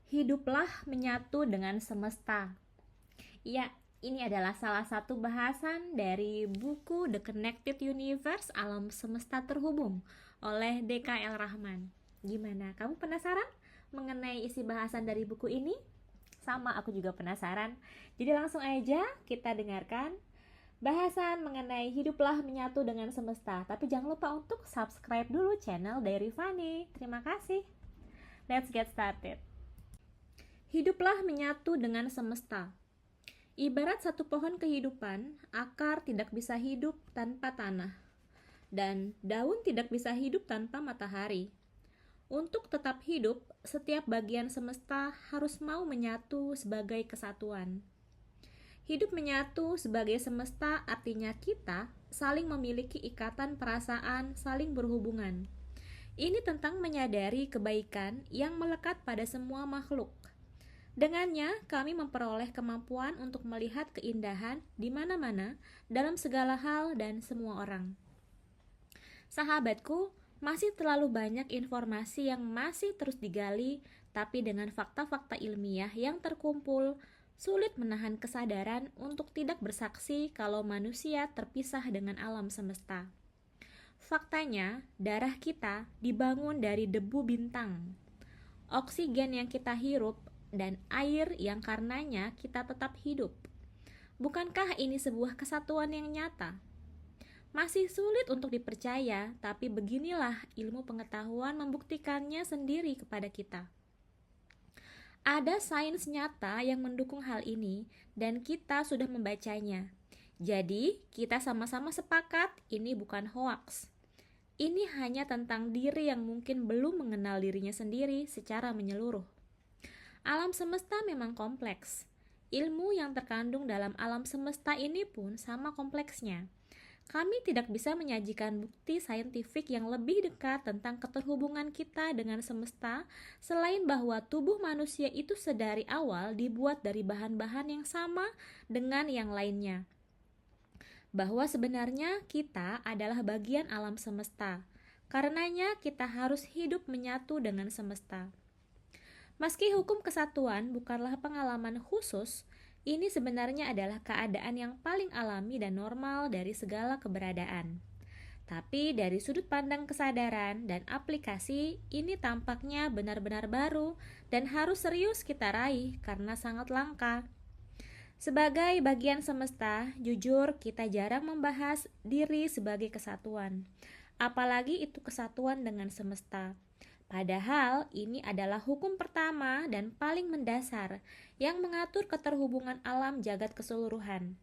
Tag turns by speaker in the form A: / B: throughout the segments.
A: Hiduplah menyatu dengan semesta. Ya, ini adalah salah satu bahasan dari buku The Connected Universe Alam Semesta Terhubung oleh DKL Rahman. Gimana? Kamu penasaran mengenai isi bahasan dari buku ini? Sama, aku juga penasaran. Jadi langsung aja kita dengarkan bahasan mengenai hiduplah menyatu dengan semesta. Tapi jangan lupa untuk subscribe dulu channel Diary Fanny. Terima kasih. Let's get started. Hiduplah menyatu dengan semesta. Ibarat satu pohon kehidupan, akar tidak bisa hidup tanpa tanah, dan daun tidak bisa hidup tanpa matahari. Untuk tetap hidup, setiap bagian semesta harus mau menyatu sebagai kesatuan. Hidup menyatu sebagai semesta artinya kita saling memiliki ikatan perasaan, saling berhubungan. Ini tentang menyadari kebaikan yang melekat pada semua makhluk. Dengannya, kami memperoleh kemampuan untuk melihat keindahan di mana-mana, dalam segala hal dan semua orang. Sahabatku, masih terlalu banyak informasi yang masih terus digali, tapi dengan fakta-fakta ilmiah yang terkumpul, sulit menahan kesadaran untuk tidak bersaksi kalau manusia terpisah dengan alam semesta. Faktanya, darah kita dibangun dari debu bintang. Oksigen yang kita hirup dan air yang karenanya kita tetap hidup. Bukankah ini sebuah kesatuan yang nyata? Masih sulit untuk dipercaya, tapi beginilah ilmu pengetahuan membuktikannya sendiri kepada kita. Ada sains nyata yang mendukung hal ini, dan kita sudah membacanya. Jadi, kita sama-sama sepakat ini bukan hoaks. Ini hanya tentang diri yang mungkin belum mengenal dirinya sendiri secara menyeluruh. Alam semesta memang kompleks. Ilmu yang terkandung dalam alam semesta ini pun sama kompleksnya. Kami tidak bisa menyajikan bukti saintifik yang lebih dekat tentang keterhubungan kita dengan semesta, selain bahwa tubuh manusia itu sedari awal dibuat dari bahan-bahan yang sama dengan yang lainnya. Bahwa sebenarnya kita adalah bagian alam semesta. Karenanya kita harus hidup menyatu dengan semesta. Meski hukum kesatuan bukanlah pengalaman khusus, ini sebenarnya adalah keadaan yang paling alami dan normal dari segala keberadaan. Tapi dari sudut pandang kesadaran dan aplikasi, ini tampaknya benar-benar baru dan harus serius kita raih karena sangat langka. Sebagai bagian semesta, jujur kita jarang membahas diri sebagai kesatuan, apalagi itu kesatuan dengan semesta. Padahal ini adalah hukum pertama dan paling mendasar yang mengatur keterhubungan alam jagat keseluruhan.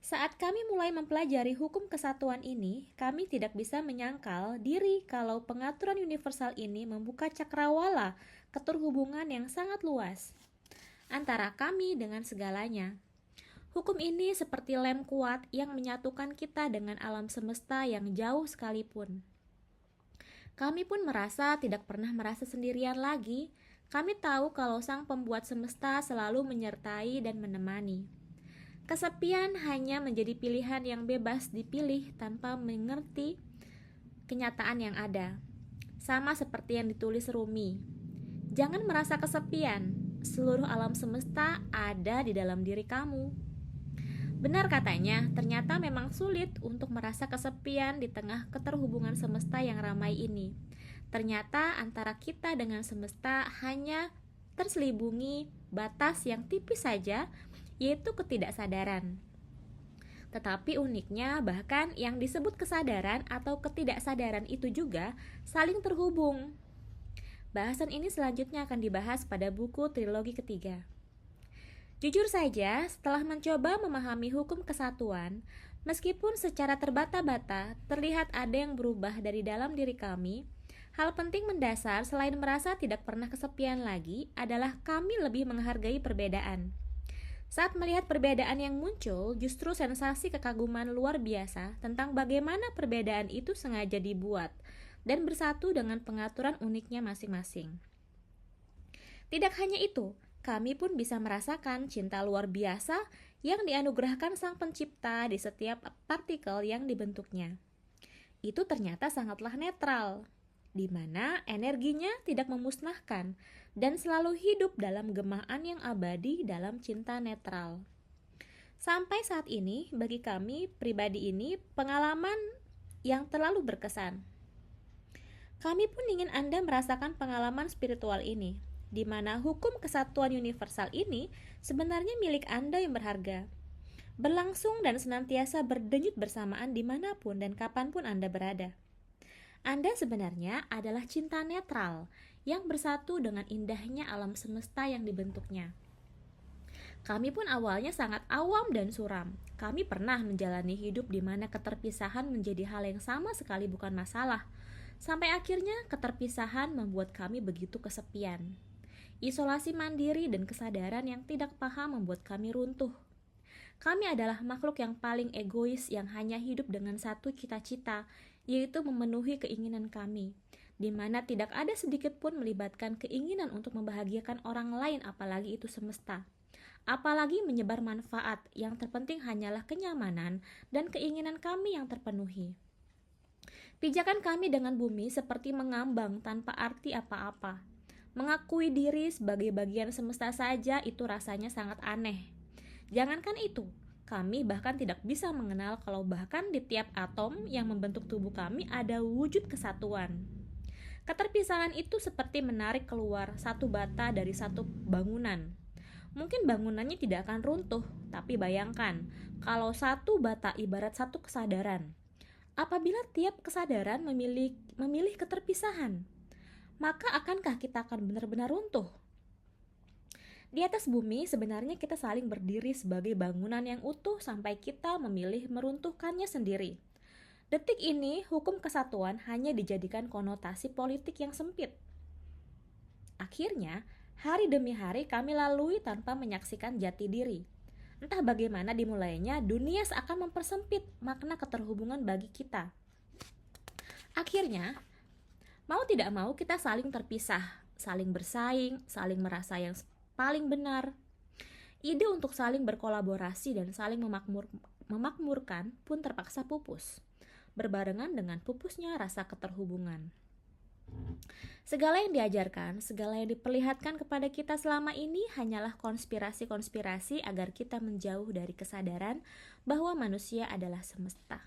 A: Saat kami mulai mempelajari hukum kesatuan ini, kami tidak bisa menyangkal diri kalau pengaturan universal ini membuka cakrawala keterhubungan yang sangat luas antara kami dengan segalanya. Hukum ini seperti lem kuat yang menyatukan kita dengan alam semesta yang jauh sekalipun. Kami pun merasa tidak pernah merasa sendirian lagi. Kami tahu kalau Sang Pembuat Semesta selalu menyertai dan menemani. Kesepian hanya menjadi pilihan yang bebas dipilih tanpa mengerti kenyataan yang ada. Sama seperti yang ditulis Rumi. Jangan merasa kesepian. Seluruh alam semesta ada di dalam diri kamu. Benar katanya, ternyata memang sulit untuk merasa kesepian di tengah keterhubungan semesta yang ramai ini. Ternyata antara kita dengan semesta hanya terselubungi batas yang tipis saja, yaitu ketidaksadaran. Tetapi uniknya, bahkan yang disebut kesadaran atau ketidaksadaran itu juga saling terhubung. Bahasan ini selanjutnya akan dibahas pada buku trilogi ketiga. Jujur saja, setelah mencoba memahami hukum kesatuan, meskipun secara terbata-bata terlihat ada yang berubah dari dalam diri kami, hal penting mendasar selain merasa tidak pernah kesepian lagi adalah kami lebih menghargai perbedaan. Saat melihat perbedaan yang muncul, justru sensasi kekaguman luar biasa tentang bagaimana perbedaan itu sengaja dibuat dan bersatu dengan pengaturan uniknya masing-masing. Tidak hanya itu, kami pun bisa merasakan cinta luar biasa yang dianugerahkan Sang Pencipta di setiap partikel yang dibentuknya. Itu ternyata sangatlah netral. di mana energinya tidak memusnahkan dan selalu hidup dalam gemahan yang abadi dalam cinta netral. Sampai saat ini, bagi kami pribadi ini pengalaman yang terlalu berkesan. Kami pun ingin Anda merasakan pengalaman spiritual ini, di mana hukum kesatuan universal ini sebenarnya milik Anda yang berharga, berlangsung dan senantiasa berdenyut bersamaan dimanapun dan kapanpun Anda berada. Anda sebenarnya adalah cinta netral yang bersatu dengan indahnya alam semesta yang dibentuknya. Kami pun awalnya sangat awam dan suram. Kami pernah menjalani hidup di mana keterpisahan menjadi hal yang sama sekali bukan masalah. Sampai akhirnya keterpisahan membuat kami begitu kesepian. Isolasi mandiri dan kesadaran yang tidak paham membuat kami runtuh. Kami adalah makhluk yang paling egois yang hanya hidup dengan satu cita-cita, yaitu memenuhi keinginan kami, di mana tidak ada sedikit pun melibatkan keinginan untuk membahagiakan orang lain, apalagi itu semesta. Apalagi menyebar manfaat, yang terpenting hanyalah kenyamanan dan keinginan kami yang terpenuhi. Pijakan kami dengan bumi seperti mengambang tanpa arti apa-apa. Mengakui diri sebagai bagian semesta saja itu rasanya sangat aneh. Jangankan itu, kami bahkan tidak bisa mengenal kalau bahkan di tiap atom yang membentuk tubuh kami ada wujud kesatuan. Keterpisahan itu seperti menarik keluar satu bata dari satu bangunan. Mungkin bangunannya tidak akan runtuh, tapi bayangkan kalau satu bata ibarat satu kesadaran. Apabila tiap kesadaran memilih keterpisahan, maka akankah kita akan benar-benar runtuh? Di atas bumi sebenarnya kita saling berdiri sebagai bangunan yang utuh sampai kita memilih meruntuhkannya sendiri. Detik ini hukum kesatuan hanya dijadikan konotasi politik yang sempit. Akhirnya, hari demi hari kami lalui tanpa menyaksikan jati diri. Entah bagaimana dimulainya, dunia seakan mempersempit makna keterhubungan bagi kita. Akhirnya, mau tidak mau kita saling terpisah, saling bersaing, saling merasa yang paling benar. Ide untuk saling berkolaborasi dan saling memakmurkan pun terpaksa pupus, berbarengan dengan pupusnya rasa keterhubungan. Segala yang diajarkan, segala yang diperlihatkan kepada kita selama ini hanyalah konspirasi-konspirasi agar kita menjauh dari kesadaran bahwa manusia adalah semesta.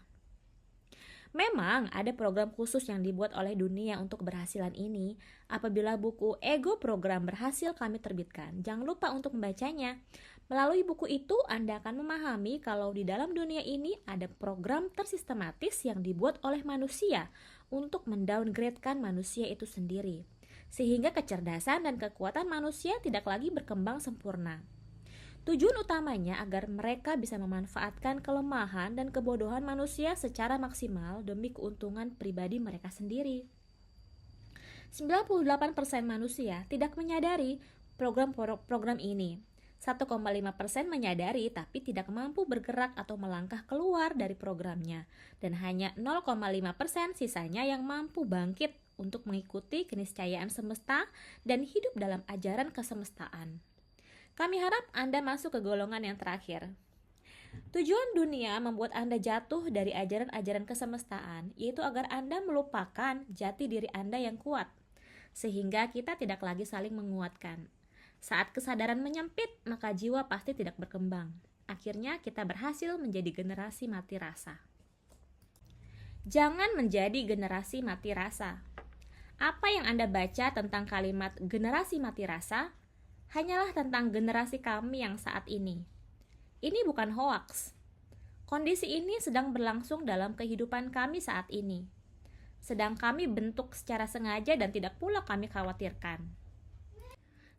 A: Memang ada program khusus yang dibuat oleh dunia untuk keberhasilan ini. Apabila buku Ego Program berhasil kami terbitkan, jangan lupa untuk membacanya. Melalui buku itu, Anda akan memahami kalau di dalam dunia ini ada program tersistematis yang dibuat oleh manusia untuk mendowngradekan manusia itu sendiri, sehingga kecerdasan dan kekuatan manusia tidak lagi berkembang sempurna. Tujuan utamanya agar mereka bisa memanfaatkan kelemahan dan kebodohan manusia secara maksimal demi keuntungan pribadi mereka sendiri. 98% manusia tidak menyadari program ini. 1,5% menyadari tapi tidak mampu bergerak atau melangkah keluar dari programnya, dan hanya 0,5% sisanya yang mampu bangkit untuk mengikuti keniscayaan semesta dan hidup dalam ajaran kesemestaan. Kami harap Anda masuk ke golongan yang terakhir. Tujuan dunia membuat Anda jatuh dari ajaran-ajaran kesemestaan, yaitu agar Anda melupakan jati diri Anda yang kuat, sehingga kita tidak lagi saling menguatkan. Saat kesadaran menyempit, maka jiwa pasti tidak berkembang. Akhirnya kita berhasil menjadi generasi mati rasa. Jangan menjadi generasi mati rasa. Apa yang Anda baca tentang kalimat generasi mati rasa hanyalah tentang generasi kami yang saat ini. Ini bukan hoaks. Kondisi ini sedang berlangsung dalam kehidupan kami saat ini. Sedang kami bentuk secara sengaja dan tidak pula kami khawatirkan.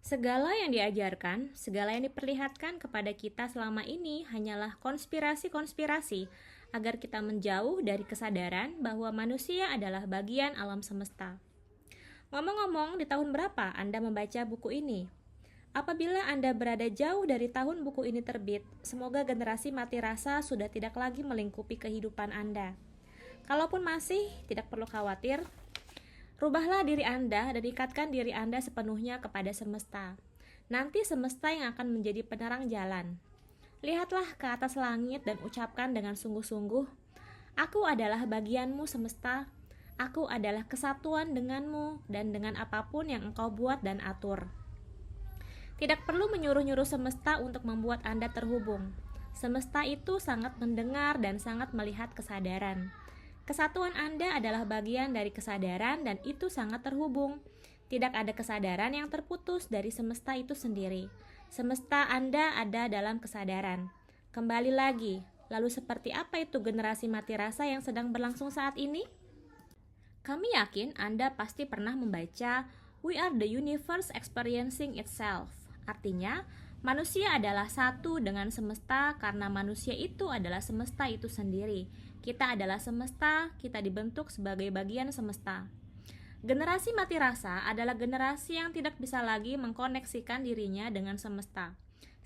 A: Segala yang diajarkan, segala yang diperlihatkan kepada kita selama ini hanyalah konspirasi-konspirasi agar kita menjauh dari kesadaran bahwa manusia adalah bagian alam semesta. Ngomong-ngomong, di tahun berapa Anda membaca buku ini? Apabila Anda berada jauh dari tahun buku ini terbit, semoga generasi mati rasa sudah tidak lagi melingkupi kehidupan Anda. Kalaupun masih, tidak perlu khawatir. Rubahlah diri Anda dan ikatkan diri Anda sepenuhnya kepada semesta. Nanti semesta yang akan menjadi penerang jalan. Lihatlah ke atas langit dan ucapkan dengan sungguh-sungguh, "Aku adalah bagianmu semesta. Aku adalah kesatuan denganmu dan dengan apapun yang engkau buat dan atur. Tidak perlu menyuruh-nyuruh semesta untuk membuat Anda terhubung. Semesta itu sangat mendengar dan sangat melihat kesadaran. Kesatuan Anda adalah bagian dari kesadaran dan itu sangat terhubung. Tidak ada kesadaran yang terputus dari semesta itu sendiri. Semesta Anda ada dalam kesadaran. Kembali lagi, lalu seperti apa itu generasi mati rasa yang sedang berlangsung saat ini? Kami yakin Anda pasti pernah membaca We are the universe experiencing itself. Artinya, manusia adalah satu dengan semesta karena manusia itu adalah semesta itu sendiri. Kita adalah semesta, kita dibentuk sebagai bagian semesta. Generasi mati rasa adalah generasi yang tidak bisa lagi mengkoneksikan dirinya dengan semesta.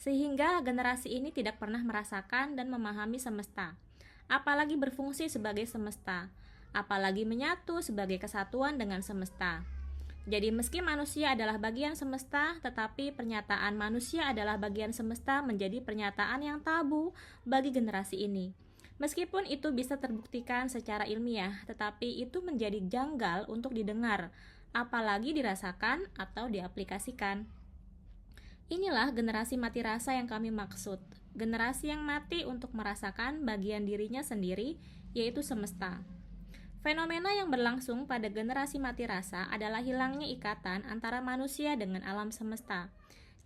A: Sehingga generasi ini tidak pernah merasakan dan memahami semesta. Apalagi berfungsi sebagai semesta. Apalagi menyatu sebagai kesatuan dengan semesta. Jadi meski manusia adalah bagian semesta, tetapi pernyataan manusia adalah bagian semesta menjadi pernyataan yang tabu bagi generasi ini. Meskipun itu bisa terbuktikan secara ilmiah, tetapi itu menjadi janggal untuk didengar, apalagi dirasakan atau diaplikasikan. Inilah generasi mati rasa yang kami maksud. Generasi yang mati untuk merasakan bagian dirinya sendiri, yaitu semesta. Fenomena yang berlangsung pada generasi mati rasa adalah hilangnya ikatan antara manusia dengan alam semesta.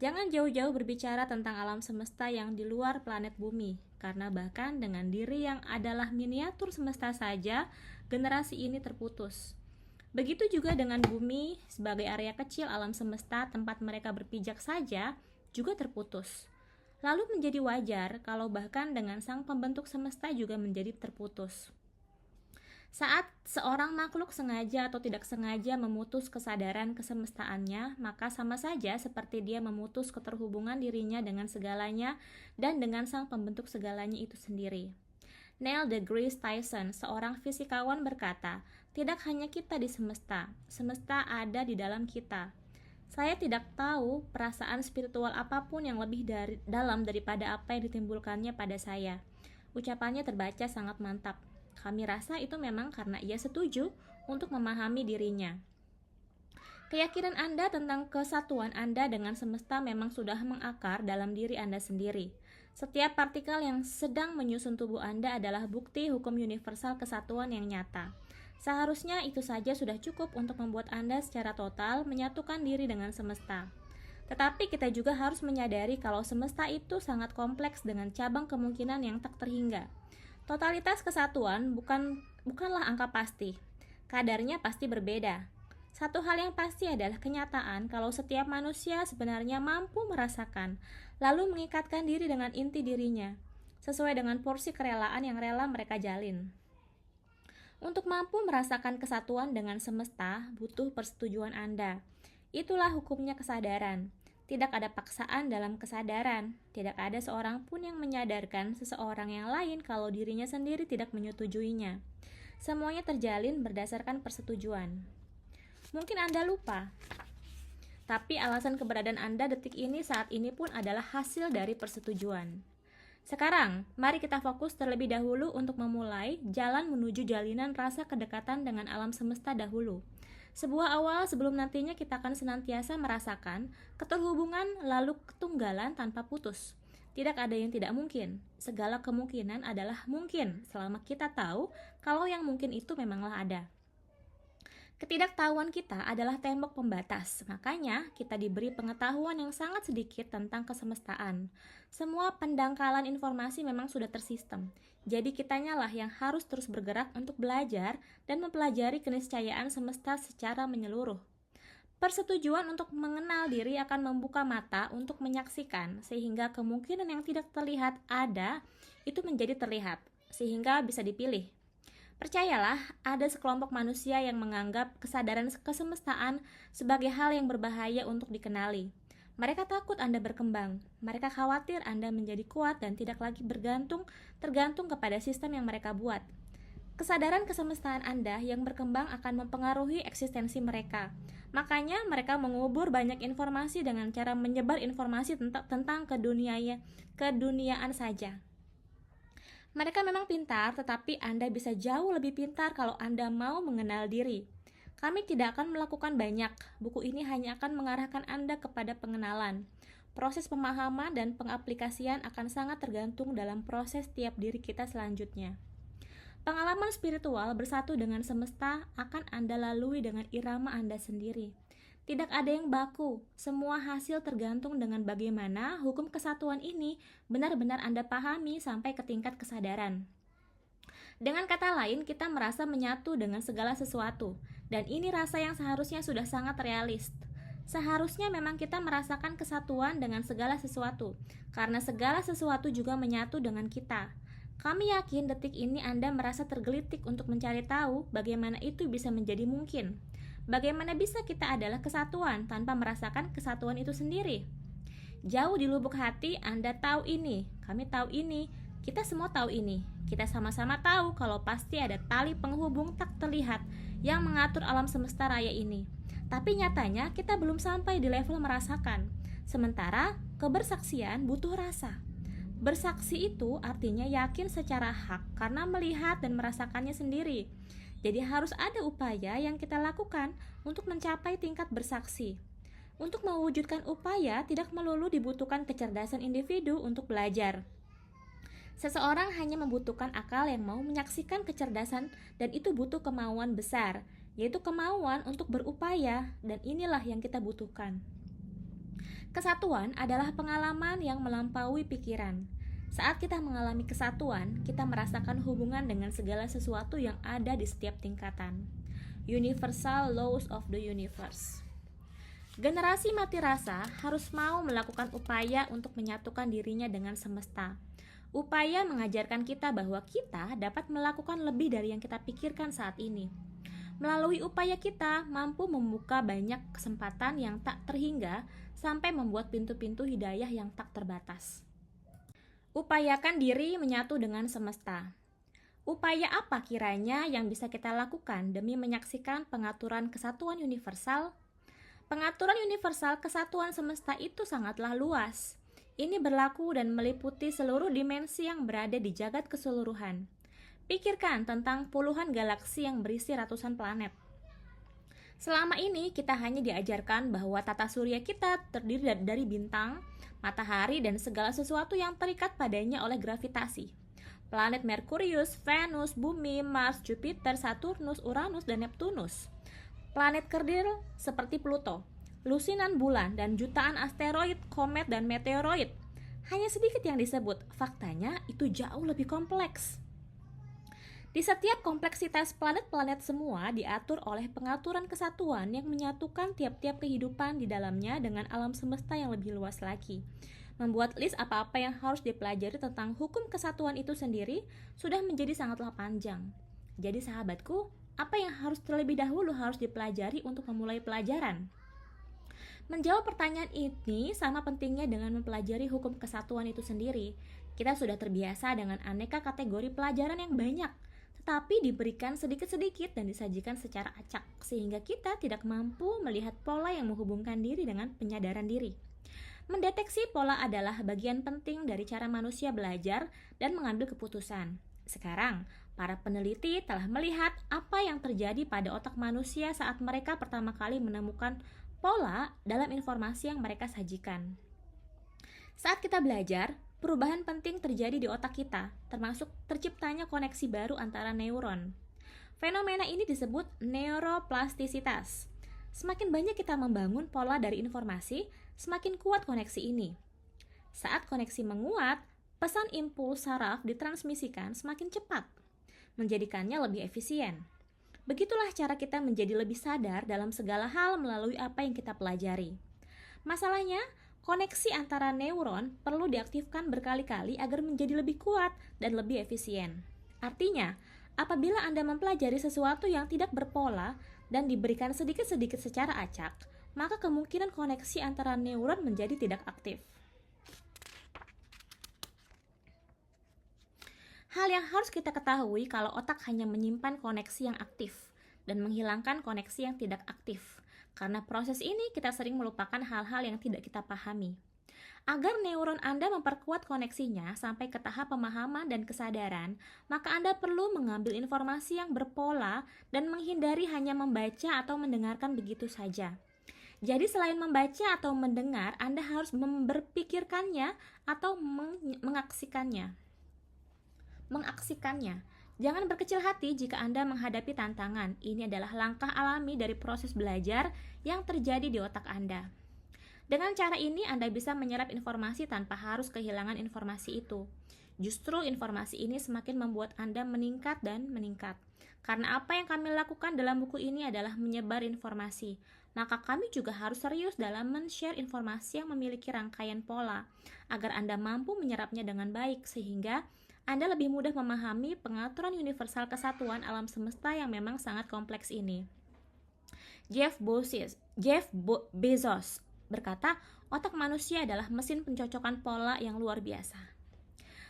A: Jangan jauh-jauh berbicara tentang alam semesta yang di luar planet bumi, karena bahkan dengan diri yang adalah miniatur semesta saja, generasi ini terputus. Begitu juga dengan bumi sebagai area kecil alam semesta tempat mereka berpijak saja, juga terputus. Lalu menjadi wajar kalau bahkan dengan sang pembentuk semesta juga menjadi terputus. Saat seorang makhluk sengaja atau tidak sengaja memutus kesadaran kesemestaannya, maka sama saja seperti dia memutus keterhubungan dirinya dengan segalanya dan dengan sang pembentuk segalanya itu sendiri. Neil deGrasse Tyson, seorang fisikawan berkata, tidak hanya kita di semesta, semesta ada di dalam kita. Saya tidak tahu perasaan spiritual apapun yang lebih dalam daripada apa yang ditimbulkannya pada saya. Ucapannya terbaca sangat mantap. Kami rasa itu memang karena ia setuju untuk memahami dirinya. Keyakinan Anda tentang kesatuan Anda dengan semesta memang sudah mengakar dalam diri Anda sendiri. Setiap partikel yang sedang menyusun tubuh Anda adalah bukti hukum universal kesatuan yang nyata. Seharusnya itu saja sudah cukup untuk membuat Anda secara total menyatukan diri dengan semesta. Tetapi kita juga harus menyadari kalau semesta itu sangat kompleks dengan cabang kemungkinan yang tak terhingga. Totalitas kesatuan bukanlah angka pasti. Kadarnya pasti berbeda. Satu hal yang pasti adalah kenyataan kalau setiap manusia sebenarnya mampu merasakan, lalu mengikatkan diri dengan inti dirinya, sesuai dengan porsi kerelaan yang rela mereka jalin. Untuk mampu merasakan kesatuan dengan semesta, butuh persetujuan Anda. Itulah hukumnya kesadaran. Tidak ada paksaan dalam kesadaran. Tidak ada seorang pun yang menyadarkan seseorang yang lain kalau dirinya sendiri tidak menyetujuinya. Semuanya terjalin berdasarkan persetujuan. Mungkin Anda lupa, tapi alasan keberadaan Anda detik ini saat ini pun adalah hasil dari persetujuan. Sekarang, mari kita fokus terlebih dahulu untuk memulai jalan menuju jalinan rasa kedekatan dengan alam semesta dahulu. Sebuah awal sebelum nantinya kita akan senantiasa merasakan keterhubungan lalu ketunggalan tanpa putus. Tidak ada yang tidak mungkin. Segala kemungkinan adalah mungkin selama kita tahu kalau yang mungkin itu memanglah ada. Ketidaktahuan kita adalah tembok pembatas, makanya kita diberi pengetahuan yang sangat sedikit tentang kesemestaan. Semua pendangkalan informasi memang sudah tersistem, jadi kitanya lah yang harus terus bergerak untuk belajar dan mempelajari keniscayaan semesta secara menyeluruh. Persetujuan untuk mengenal diri akan membuka mata untuk menyaksikan, sehingga kemungkinan yang tidak terlihat ada, itu menjadi terlihat, sehingga bisa dipilih. Percayalah, ada sekelompok manusia yang menganggap kesadaran kesemestaan sebagai hal yang berbahaya untuk dikenali. Mereka takut Anda berkembang, mereka khawatir Anda menjadi kuat dan tidak lagi tergantung kepada sistem yang mereka buat. Kesadaran kesemestaan Anda yang berkembang akan mempengaruhi eksistensi mereka. Makanya mereka mengubur banyak informasi dengan cara menyebar informasi tentang keduniaan saja. Mereka memang pintar, tetapi Anda bisa jauh lebih pintar kalau Anda mau mengenal diri. Kami tidak akan melakukan banyak. Buku ini hanya akan mengarahkan Anda kepada pengenalan. Proses pemahaman dan pengaplikasian akan sangat tergantung dalam proses tiap diri kita selanjutnya. Pengalaman spiritual bersatu dengan semesta akan Anda lalui dengan irama Anda sendiri. Tidak ada yang baku, semua hasil tergantung dengan bagaimana hukum kesatuan ini benar-benar Anda pahami sampai ke tingkat kesadaran. Dengan kata lain, kita merasa menyatu dengan segala sesuatu, dan ini rasa yang seharusnya sudah sangat realis. Seharusnya memang kita merasakan kesatuan dengan segala sesuatu, karena segala sesuatu juga menyatu dengan kita. Kami yakin detik ini Anda merasa tergelitik untuk mencari tahu bagaimana itu bisa menjadi mungkin. Bagaimana bisa kita adalah kesatuan tanpa merasakan kesatuan itu sendiri? Jauh di lubuk hati Anda tahu ini, kami tahu ini, kita semua tahu ini. Kita sama-sama tahu kalau pasti ada tali penghubung tak terlihat yang mengatur alam semesta raya ini. Tapi nyatanya kita belum sampai di level merasakan. Sementara kebersaksian butuh rasa. Bersaksi itu artinya yakin secara hak karena melihat dan merasakannya sendiri. Jadi harus ada upaya yang kita lakukan untuk mencapai tingkat bersaksi. Untuk mewujudkan upaya tidak melulu dibutuhkan kecerdasan individu untuk belajar. Seseorang hanya membutuhkan akal yang mau menyaksikan kecerdasan, dan itu butuh kemauan besar, yaitu kemauan untuk berupaya, dan inilah yang kita butuhkan. Kesatuan adalah pengalaman yang melampaui pikiran. Saat kita mengalami kesatuan, kita merasakan hubungan dengan segala sesuatu yang ada di setiap tingkatan. Universal Laws of the Universe. Generasi mati rasa harus mau melakukan upaya untuk menyatukan dirinya dengan semesta. Upaya mengajarkan kita bahwa kita dapat melakukan lebih dari yang kita pikirkan saat ini. Melalui upaya kita mampu membuka banyak kesempatan yang tak terhingga sampai membuat pintu-pintu hidayah yang tak terbatas. Upayakan diri menyatu dengan semesta. Upaya apa kiranya yang bisa kita lakukan demi menyaksikan pengaturan kesatuan universal? Pengaturan universal kesatuan semesta itu sangatlah luas. Ini berlaku dan meliputi seluruh dimensi yang berada di jagat keseluruhan. Pikirkan tentang puluhan galaksi yang berisi ratusan planet. Selama ini kita hanya diajarkan bahwa tata surya kita terdiri dari bintang, matahari, dan segala sesuatu yang terikat padanya oleh gravitasi. Planet Merkurius, Venus, Bumi, Mars, Jupiter, Saturnus, Uranus, dan Neptunus. Planet kerdil seperti Pluto, lusinan bulan, dan jutaan asteroid, komet, dan meteoroid. Hanya sedikit yang disebut, faktanya itu jauh lebih kompleks. Di setiap kompleksitas planet-planet semua diatur oleh pengaturan kesatuan yang menyatukan tiap-tiap kehidupan di dalamnya dengan alam semesta yang lebih luas lagi. Membuat list apa-apa yang harus dipelajari tentang hukum kesatuan itu sendiri sudah menjadi sangatlah panjang. Jadi sahabatku, apa yang harus terlebih dahulu harus dipelajari untuk memulai pelajaran? Menjawab pertanyaan ini sama pentingnya dengan mempelajari hukum kesatuan itu sendiri. Kita sudah terbiasa dengan aneka kategori pelajaran yang banyak, tetapi diberikan sedikit-sedikit dan disajikan secara acak, sehingga kita tidak mampu melihat pola yang menghubungkan diri dengan penyadaran diri. Mendeteksi pola adalah bagian penting dari cara manusia belajar dan mengambil keputusan. Sekarang, para peneliti telah melihat apa yang terjadi pada otak manusia saat mereka pertama kali menemukan pola dalam informasi yang mereka sajikan. Saat kita belajar, perubahan penting terjadi di otak kita, termasuk terciptanya koneksi baru antara neuron. Fenomena ini disebut neuroplastisitas. Semakin banyak kita membangun pola dari informasi, semakin kuat koneksi ini. Saat koneksi menguat, pesan impuls saraf ditransmisikan semakin cepat, menjadikannya lebih efisien. Begitulah cara kita menjadi lebih sadar dalam segala hal melalui apa yang kita pelajari. Masalahnya, koneksi antara neuron perlu diaktifkan berkali-kali agar menjadi lebih kuat dan lebih efisien. Artinya, apabila Anda mempelajari sesuatu yang tidak berpola dan diberikan sedikit-sedikit secara acak, maka kemungkinan koneksi antara neuron menjadi tidak aktif. Hal yang harus kita ketahui kalau otak hanya menyimpan koneksi yang aktif dan menghilangkan koneksi yang tidak aktif. Karena proses ini kita sering melupakan hal-hal yang tidak kita pahami. Agar neuron Anda memperkuat koneksinya sampai ke tahap pemahaman dan kesadaran, maka Anda perlu mengambil informasi yang berpola dan menghindari hanya membaca atau mendengarkan begitu saja. Jadi selain membaca atau mendengar, Anda harus berpikirkannya atau mengaksikannya. Jangan berkecil hati jika Anda menghadapi tantangan. Ini adalah langkah alami dari proses belajar yang terjadi di otak Anda. Dengan cara ini, Anda bisa menyerap informasi tanpa harus kehilangan informasi itu. Justru informasi ini semakin membuat Anda meningkat dan meningkat. Karena apa yang kami lakukan dalam buku ini adalah menyebar informasi, maka kami juga harus serius dalam men-share informasi yang memiliki rangkaian pola, agar Anda mampu menyerapnya dengan baik, sehingga Anda lebih mudah memahami pengaturan universal kesatuan alam semesta yang memang sangat kompleks ini. Jeff Bezos berkata, otak manusia adalah mesin pencocokan pola yang luar biasa.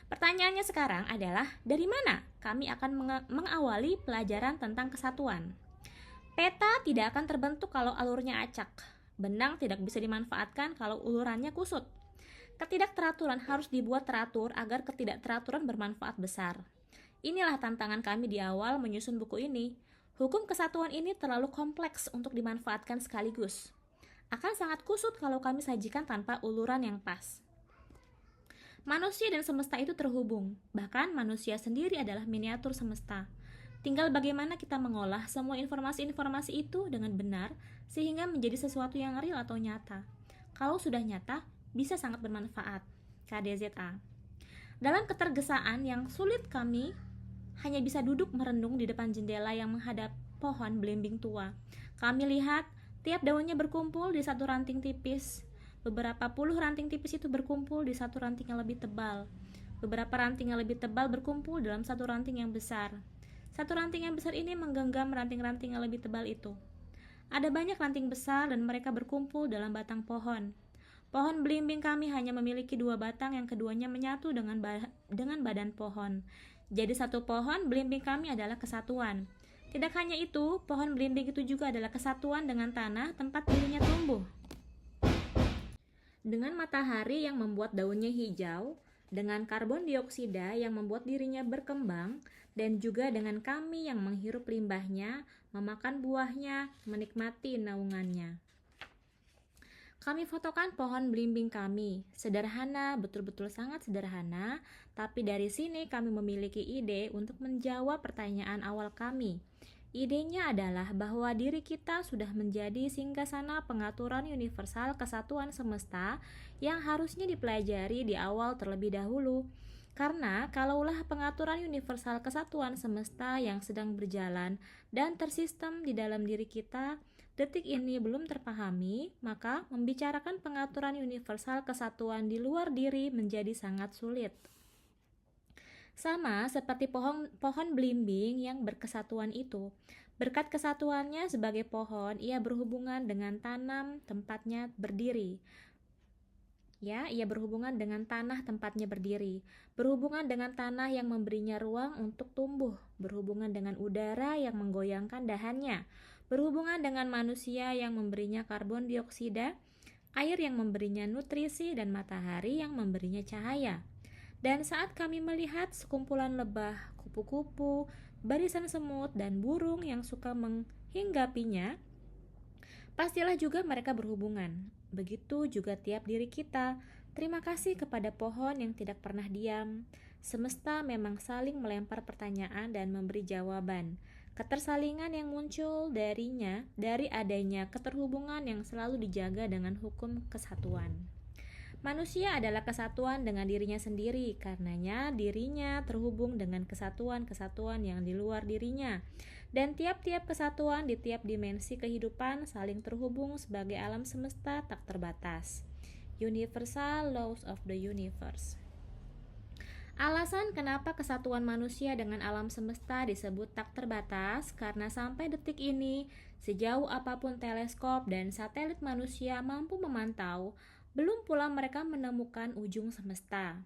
A: Pertanyaannya sekarang adalah, dari mana kami akan mengawali pelajaran tentang kesatuan? Peta tidak akan terbentuk kalau alurnya acak. Benang tidak bisa dimanfaatkan kalau ulurannya kusut. Ketidakteraturan harus dibuat teratur agar ketidakteraturan bermanfaat besar. Inilah tantangan kami di awal menyusun buku ini. Hukum kesatuan ini terlalu kompleks untuk dimanfaatkan sekaligus. Akan sangat kusut kalau kami sajikan tanpa uluran yang pas. Manusia dan semesta itu terhubung. Bahkan manusia sendiri adalah miniatur semesta. Tinggal bagaimana kita mengolah semua informasi-informasi itu dengan benar sehingga menjadi sesuatu yang real atau nyata. Kalau sudah nyata, bisa sangat bermanfaat. KDZA. Dalam ketergesaan yang sulit, kami hanya bisa duduk merenung di depan jendela yang menghadap pohon belimbing tua. Kami lihat tiap daunnya berkumpul di satu ranting tipis. Beberapa puluh ranting tipis itu berkumpul di satu ranting yang lebih tebal. Beberapa ranting yang lebih tebal berkumpul dalam satu ranting yang besar. Satu ranting yang besar ini menggenggam ranting-ranting yang lebih tebal itu. Ada banyak ranting besar dan mereka berkumpul dalam batang pohon. Pohon belimbing kami hanya memiliki 2 batang yang keduanya menyatu dengan badan pohon. Jadi satu pohon belimbing kami adalah kesatuan. Tidak hanya itu, pohon belimbing itu juga adalah kesatuan dengan tanah tempat dirinya tumbuh. Dengan matahari yang membuat daunnya hijau, dengan karbon dioksida yang membuat dirinya berkembang, dan juga dengan kami yang menghirup limbahnya, memakan buahnya, menikmati naungannya. Kami fotokan pohon belimbing kami. Sederhana, betul-betul sangat sederhana, tapi dari sini kami memiliki ide untuk menjawab pertanyaan awal kami. Idenya adalah bahwa diri kita sudah menjadi singgasana pengaturan universal kesatuan semesta yang harusnya dipelajari di awal terlebih dahulu. Karena kalaulah pengaturan universal kesatuan semesta yang sedang berjalan dan tersistem di dalam diri kita detik ini belum terpahami, maka membicarakan pengaturan universal kesatuan di luar diri menjadi sangat sulit. Sama seperti pohon belimbing yang berkesatuan itu. Berkat kesatuannya sebagai pohon, ia berhubungan dengan tanam tempatnya berdiri. Ia berhubungan dengan tanah tempatnya berdiri, berhubungan dengan tanah yang memberinya ruang untuk tumbuh, berhubungan dengan udara yang menggoyangkan dahannya, berhubungan dengan manusia yang memberinya karbon dioksida, air yang memberinya nutrisi, dan matahari yang memberinya cahaya. Dan saat kami melihat sekumpulan lebah, kupu-kupu, barisan semut, dan burung yang suka menghinggapinya, pastilah juga mereka berhubungan. Begitu juga tiap diri kita. Terima kasih kepada pohon yang tidak pernah diam. Semesta memang saling melempar pertanyaan dan memberi jawaban. Ketersalingan yang muncul darinya dari adanya keterhubungan yang selalu dijaga dengan hukum kesatuan. Manusia adalah kesatuan dengan dirinya sendiri, karenanya dirinya terhubung dengan kesatuan-kesatuan yang di luar dirinya. Dan tiap-tiap kesatuan di tiap dimensi kehidupan saling terhubung sebagai alam semesta tak terbatas. Universal Laws of the Universe. Alasan kenapa kesatuan manusia dengan alam semesta disebut tak terbatas karena sampai detik ini, sejauh apapun teleskop dan satelit manusia mampu memantau, belum pula mereka menemukan ujung semesta.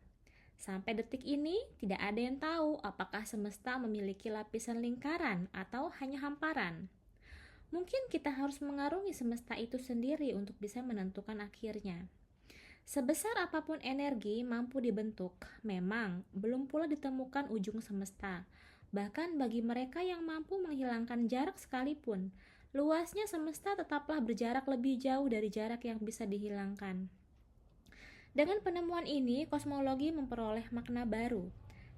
A: Sampai detik ini, tidak ada yang tahu apakah semesta memiliki lapisan lingkaran atau hanya hamparan. Mungkin kita harus mengarungi semesta itu sendiri untuk bisa menentukan akhirnya. Sebesar apapun energi mampu dibentuk, memang belum pula ditemukan ujung semesta. Bahkan bagi mereka yang mampu menghilangkan jarak sekalipun, luasnya semesta tetaplah berjarak lebih jauh dari jarak yang bisa dihilangkan. Dengan penemuan ini, kosmologi memperoleh makna baru.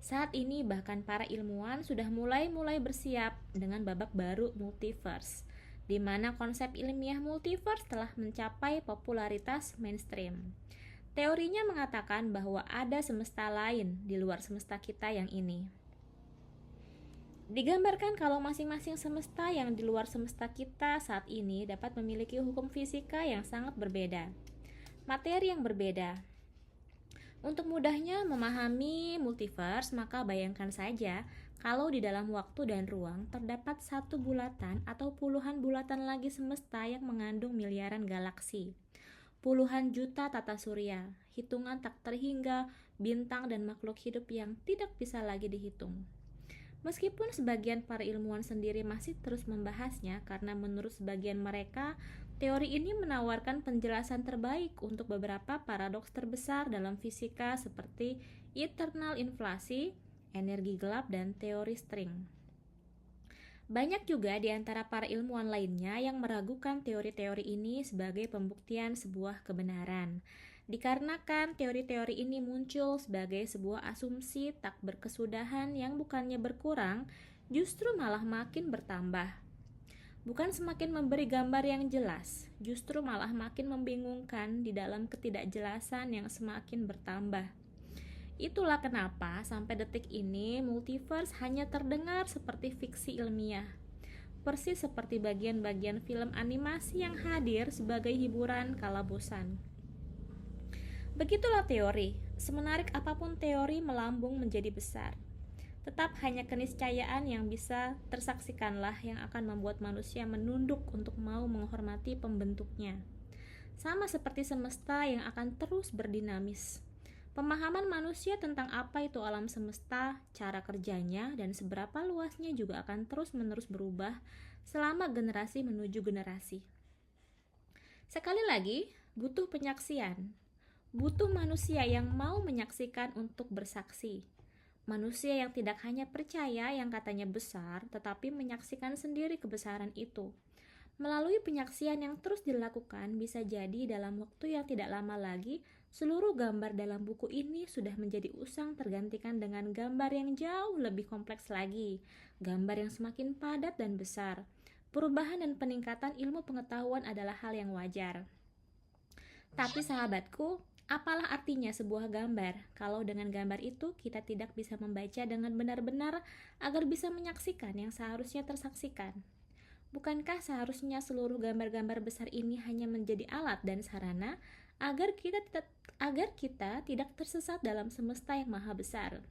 A: Saat ini bahkan para ilmuwan sudah mulai bersiap dengan babak baru multiverse, di mana konsep ilmiah multiverse telah mencapai popularitas mainstream. Teorinya mengatakan bahwa ada semesta lain di luar semesta kita yang ini. Digambarkan kalau masing-masing semesta yang di luar semesta kita saat ini dapat memiliki hukum fisika yang sangat berbeda, materi yang berbeda. Untuk mudahnya memahami multiverse, maka bayangkan saja kalau di dalam waktu dan ruang terdapat satu bulatan atau puluhan bulatan lagi semesta yang mengandung miliaran galaksi, puluhan juta tata surya, hitungan tak terhingga bintang dan makhluk hidup yang tidak bisa lagi dihitung. Meskipun sebagian para ilmuwan sendiri masih terus membahasnya karena menurut sebagian mereka, teori ini menawarkan penjelasan terbaik untuk beberapa paradoks terbesar dalam fisika seperti eternal inflasi, energi gelap, dan teori string. Banyak juga di antara para ilmuwan lainnya yang meragukan teori-teori ini sebagai pembuktian sebuah kebenaran. Dikarenakan teori-teori ini muncul sebagai sebuah asumsi tak berkesudahan yang bukannya berkurang, justru malah makin bertambah. Bukan semakin memberi gambar yang jelas, justru malah makin membingungkan di dalam ketidakjelasan yang semakin bertambah. Itulah kenapa sampai detik ini multiverse hanya terdengar seperti fiksi ilmiah, persis seperti bagian-bagian film animasi yang hadir sebagai hiburan kala bosan. Begitulah teori. Semenarik apapun teori melambung menjadi besar, tetap hanya keniscayaan yang bisa tersaksikanlah yang akan membuat manusia menunduk untuk mau menghormati pembentuknya. Sama seperti semesta yang akan terus berdinamis. Pemahaman manusia tentang apa itu alam semesta, cara kerjanya, dan seberapa luasnya juga akan terus-menerus berubah selama generasi menuju generasi. Sekali lagi, butuh penyaksian. Butuh manusia yang mau menyaksikan untuk bersaksi. Manusia yang tidak hanya percaya yang katanya besar, tetapi menyaksikan sendiri kebesaran itu. Melalui penyaksian yang terus dilakukan, bisa jadi dalam waktu yang tidak lama lagi, seluruh gambar dalam buku ini sudah menjadi usang tergantikan dengan gambar yang jauh lebih kompleks lagi, gambar yang semakin padat dan besar. Perubahan dan peningkatan ilmu pengetahuan adalah hal yang wajar. Tapi sahabatku, apalah artinya sebuah gambar kalau dengan gambar itu kita tidak bisa membaca dengan benar-benar agar bisa menyaksikan yang seharusnya tersaksikan? Bukankah seharusnya seluruh gambar-gambar besar ini hanya menjadi alat dan sarana agar kita tidak tersesat dalam semesta yang maha besar?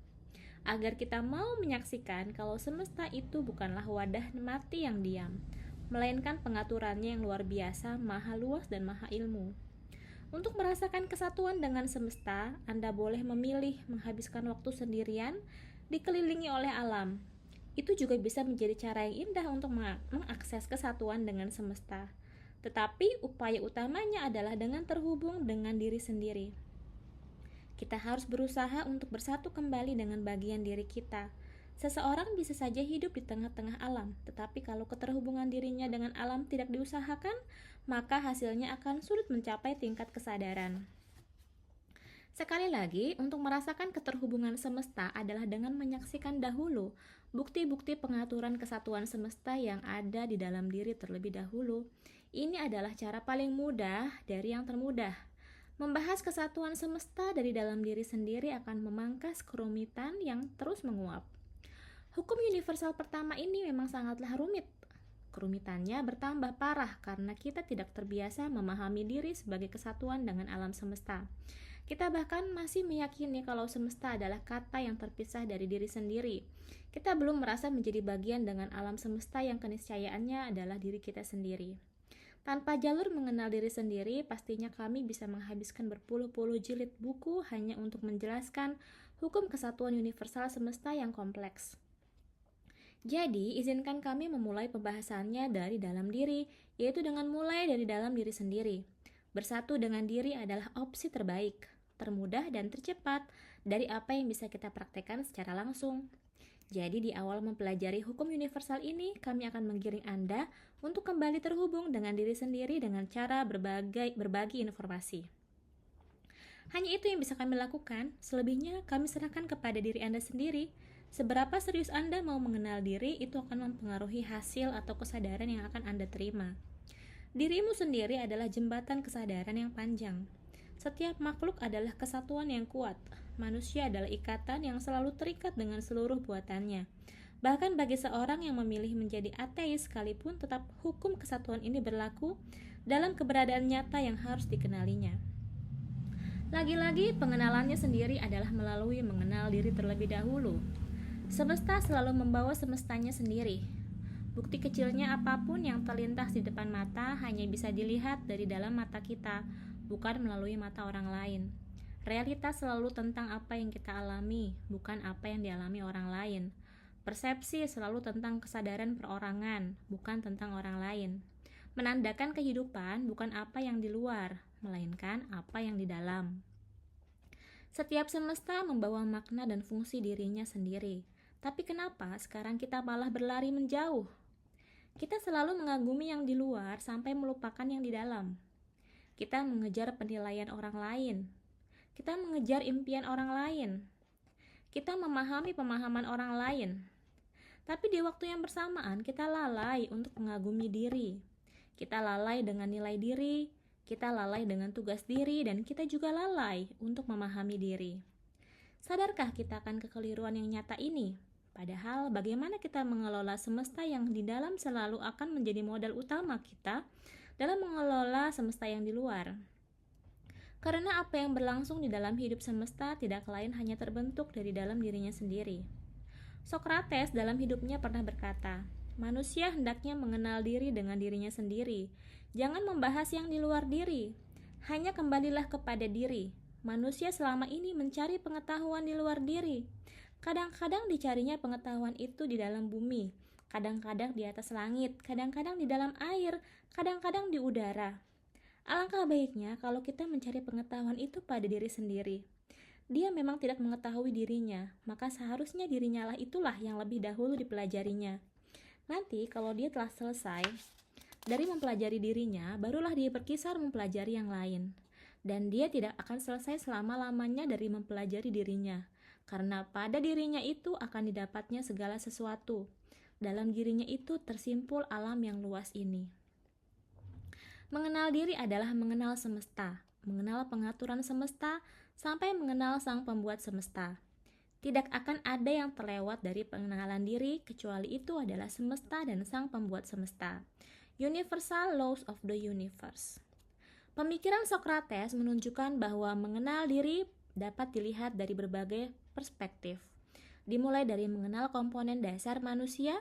A: Agar kita mau menyaksikan kalau semesta itu bukanlah wadah mati yang diam, melainkan pengaturannya yang luar biasa, maha luas dan maha ilmu. Untuk merasakan kesatuan dengan semesta, Anda boleh memilih menghabiskan waktu sendirian, dikelilingi oleh alam. Itu juga bisa menjadi cara yang indah untuk mengakses kesatuan dengan semesta. Tetapi upaya utamanya adalah dengan terhubung dengan diri sendiri. Kita harus berusaha untuk bersatu kembali dengan bagian diri kita. Seseorang bisa saja hidup di tengah-tengah alam, tetapi kalau keterhubungan dirinya dengan alam tidak diusahakan, maka hasilnya akan sulit mencapai tingkat kesadaran. Sekali lagi, untuk merasakan keterhubungan semesta adalah dengan menyaksikan dahulu bukti-bukti pengaturan kesatuan semesta yang ada di dalam diri terlebih dahulu. Ini adalah cara paling mudah dari yang termudah. Membahas kesatuan semesta dari dalam diri sendiri akan memangkas kerumitan yang terus menguap. Hukum universal pertama ini memang sangatlah rumit. Kerumitannya bertambah parah karena kita tidak terbiasa memahami diri sebagai kesatuan dengan alam semesta. Kita bahkan masih meyakini kalau semesta adalah kata yang terpisah dari diri sendiri. Kita belum merasa menjadi bagian dengan alam semesta yang keniscayaannya adalah diri kita sendiri. Tanpa jalur mengenal diri sendiri, pastinya kami bisa menghabiskan berpuluh-puluh jilid buku hanya untuk menjelaskan hukum kesatuan universal semesta yang kompleks. Jadi, izinkan kami memulai pembahasannya dari dalam diri, yaitu dengan mulai dari dalam diri sendiri. Bersatu dengan diri adalah opsi terbaik, termudah dan tercepat dari apa yang bisa kita praktekkan secara langsung. Jadi di awal mempelajari hukum universal ini, kami akan menggiring Anda untuk kembali terhubung dengan diri sendiri dengan cara berbagi informasi. Hanya itu yang bisa kami lakukan, selebihnya kami serahkan kepada diri Anda sendiri. Seberapa serius Anda mau mengenal diri, itu akan mempengaruhi hasil atau kesadaran yang akan Anda terima. Dirimu sendiri adalah jembatan kesadaran yang panjang. Setiap makhluk adalah kesatuan yang kuat. Manusia adalah ikatan yang selalu terikat dengan seluruh buatannya. Bahkan bagi seorang yang memilih menjadi ateis sekalipun, tetap hukum kesatuan ini berlaku dalam keberadaan nyata yang harus dikenalinya. Lagi-lagi, pengenalannya sendiri adalah melalui mengenal diri terlebih dahulu. Semesta selalu membawa semestanya sendiri. Bukti kecilnya apapun yang terlintas di depan mata hanya bisa dilihat dari dalam mata kita, bukan melalui mata orang lain. Realitas selalu tentang apa yang kita alami, bukan apa yang dialami orang lain. Persepsi selalu tentang kesadaran perorangan, bukan tentang orang lain. Menandakan kehidupan bukan apa yang di luar, melainkan apa yang di dalam. Setiap semesta membawa makna dan fungsi dirinya sendiri. Tapi kenapa sekarang kita malah berlari menjauh? Kita selalu mengagumi yang di luar sampai melupakan yang di dalam. Kita mengejar penilaian orang lain. Kita mengejar impian orang lain. Kita memahami pemahaman orang lain. Tapi di waktu yang bersamaan kita lalai untuk mengagumi diri. Kita lalai dengan nilai diri, kita lalai dengan tugas diri, dan kita juga lalai untuk memahami diri. Sadarkah kita akan kekeliruan yang nyata ini? Padahal bagaimana kita mengelola semesta yang di dalam selalu akan menjadi modal utama kita dalam mengelola semesta yang di luar. Karena apa yang berlangsung di dalam hidup semesta tidak lain hanya terbentuk dari dalam dirinya sendiri. Sokrates dalam hidupnya pernah berkata, manusia hendaknya mengenal diri dengan dirinya sendiri. Jangan membahas yang di luar diri. Hanya kembalilah kepada diri. Manusia selama ini mencari pengetahuan di luar diri. Kadang-kadang dicarinya pengetahuan itu di dalam bumi, kadang-kadang di atas langit, kadang-kadang di dalam air, kadang-kadang di udara. Alangkah baiknya kalau kita mencari pengetahuan itu pada diri sendiri. Dia memang tidak mengetahui dirinya, maka seharusnya dirinya lah itulah yang lebih dahulu dipelajarinya. Nanti kalau dia telah selesai dari mempelajari dirinya, barulah dia berkisar mempelajari yang lain. Dan dia tidak akan selesai selama-lamanya dari mempelajari dirinya. Karena pada dirinya itu akan didapatnya segala sesuatu. Dalam dirinya itu tersimpul alam yang luas ini. Mengenal diri adalah mengenal semesta, mengenal pengaturan semesta, sampai mengenal sang pembuat semesta. Tidak akan ada yang terlewat dari pengenalan diri, kecuali itu adalah semesta dan sang pembuat semesta. Universal Laws of the Universe. Pemikiran Sokrates menunjukkan bahwa mengenal diri dapat dilihat dari berbagai perspektif, dimulai dari mengenal komponen dasar manusia,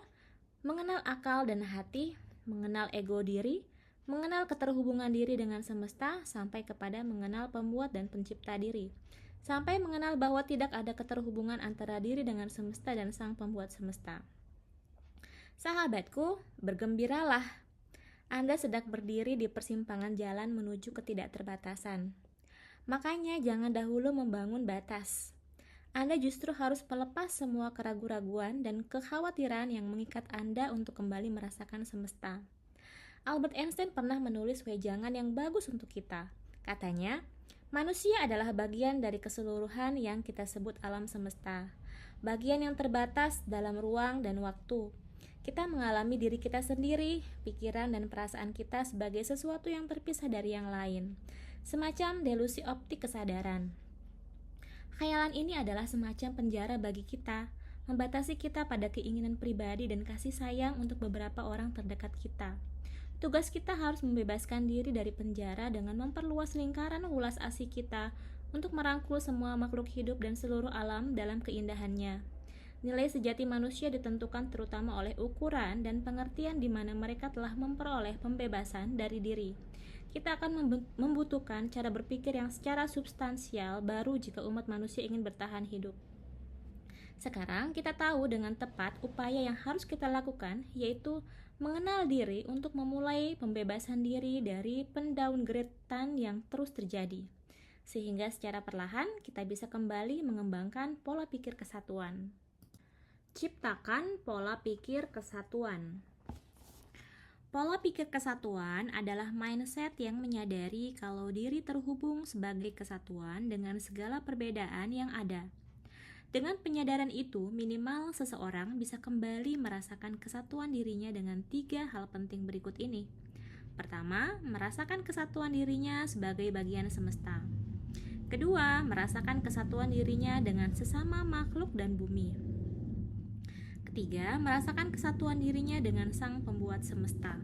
A: mengenal akal dan hati, mengenal ego diri, mengenal keterhubungan diri dengan semesta, sampai kepada mengenal pembuat dan pencipta diri, sampai mengenal bahwa tidak ada keterhubungan antara diri dengan semesta dan sang pembuat semesta. Sahabatku, bergembiralah. Anda sedang berdiri di persimpangan jalan menuju ketidakterbatasan. Makanya jangan dahulu membangun batas. Anda justru harus melepas semua keraguan-raguan dan kekhawatiran yang mengikat Anda untuk kembali merasakan semesta. Albert Einstein pernah menulis wejangan yang bagus untuk kita. Katanya, manusia adalah bagian dari keseluruhan yang kita sebut alam semesta. Bagian yang terbatas dalam ruang dan waktu. Kita mengalami diri kita sendiri, pikiran dan perasaan kita sebagai sesuatu yang terpisah dari yang lain. Semacam delusi optik kesadaran. Khayalan ini adalah semacam penjara bagi kita, membatasi kita pada keinginan pribadi dan kasih sayang untuk beberapa orang terdekat kita. Tugas kita harus membebaskan diri dari penjara dengan memperluas lingkaran ulas asih kita untuk merangkul semua makhluk hidup dan seluruh alam dalam keindahannya. Nilai sejati manusia ditentukan terutama oleh ukuran dan pengertian di mana mereka telah memperoleh pembebasan dari diri. Kita akan membutuhkan cara berpikir yang secara substansial baru jika umat manusia ingin bertahan hidup. Sekarang kita tahu dengan tepat upaya yang harus kita lakukan, yaitu Mengenal diri untuk memulai pembebasan diri dari pendowngradean yang terus terjadi, sehingga secara perlahan kita bisa kembali mengembangkan pola pikir kesatuan. Ciptakan pola pikir kesatuan. Pola pikir kesatuan adalah mindset yang menyadari kalau diri terhubung sebagai kesatuan dengan segala perbedaan yang ada. Dengan penyadaran itu, minimal seseorang bisa kembali merasakan kesatuan dirinya dengan 3 hal penting berikut ini. Pertama, merasakan kesatuan dirinya sebagai bagian semesta. Kedua, merasakan kesatuan dirinya dengan sesama makhluk dan bumi. Ketiga, merasakan kesatuan dirinya dengan Sang Pembuat semesta.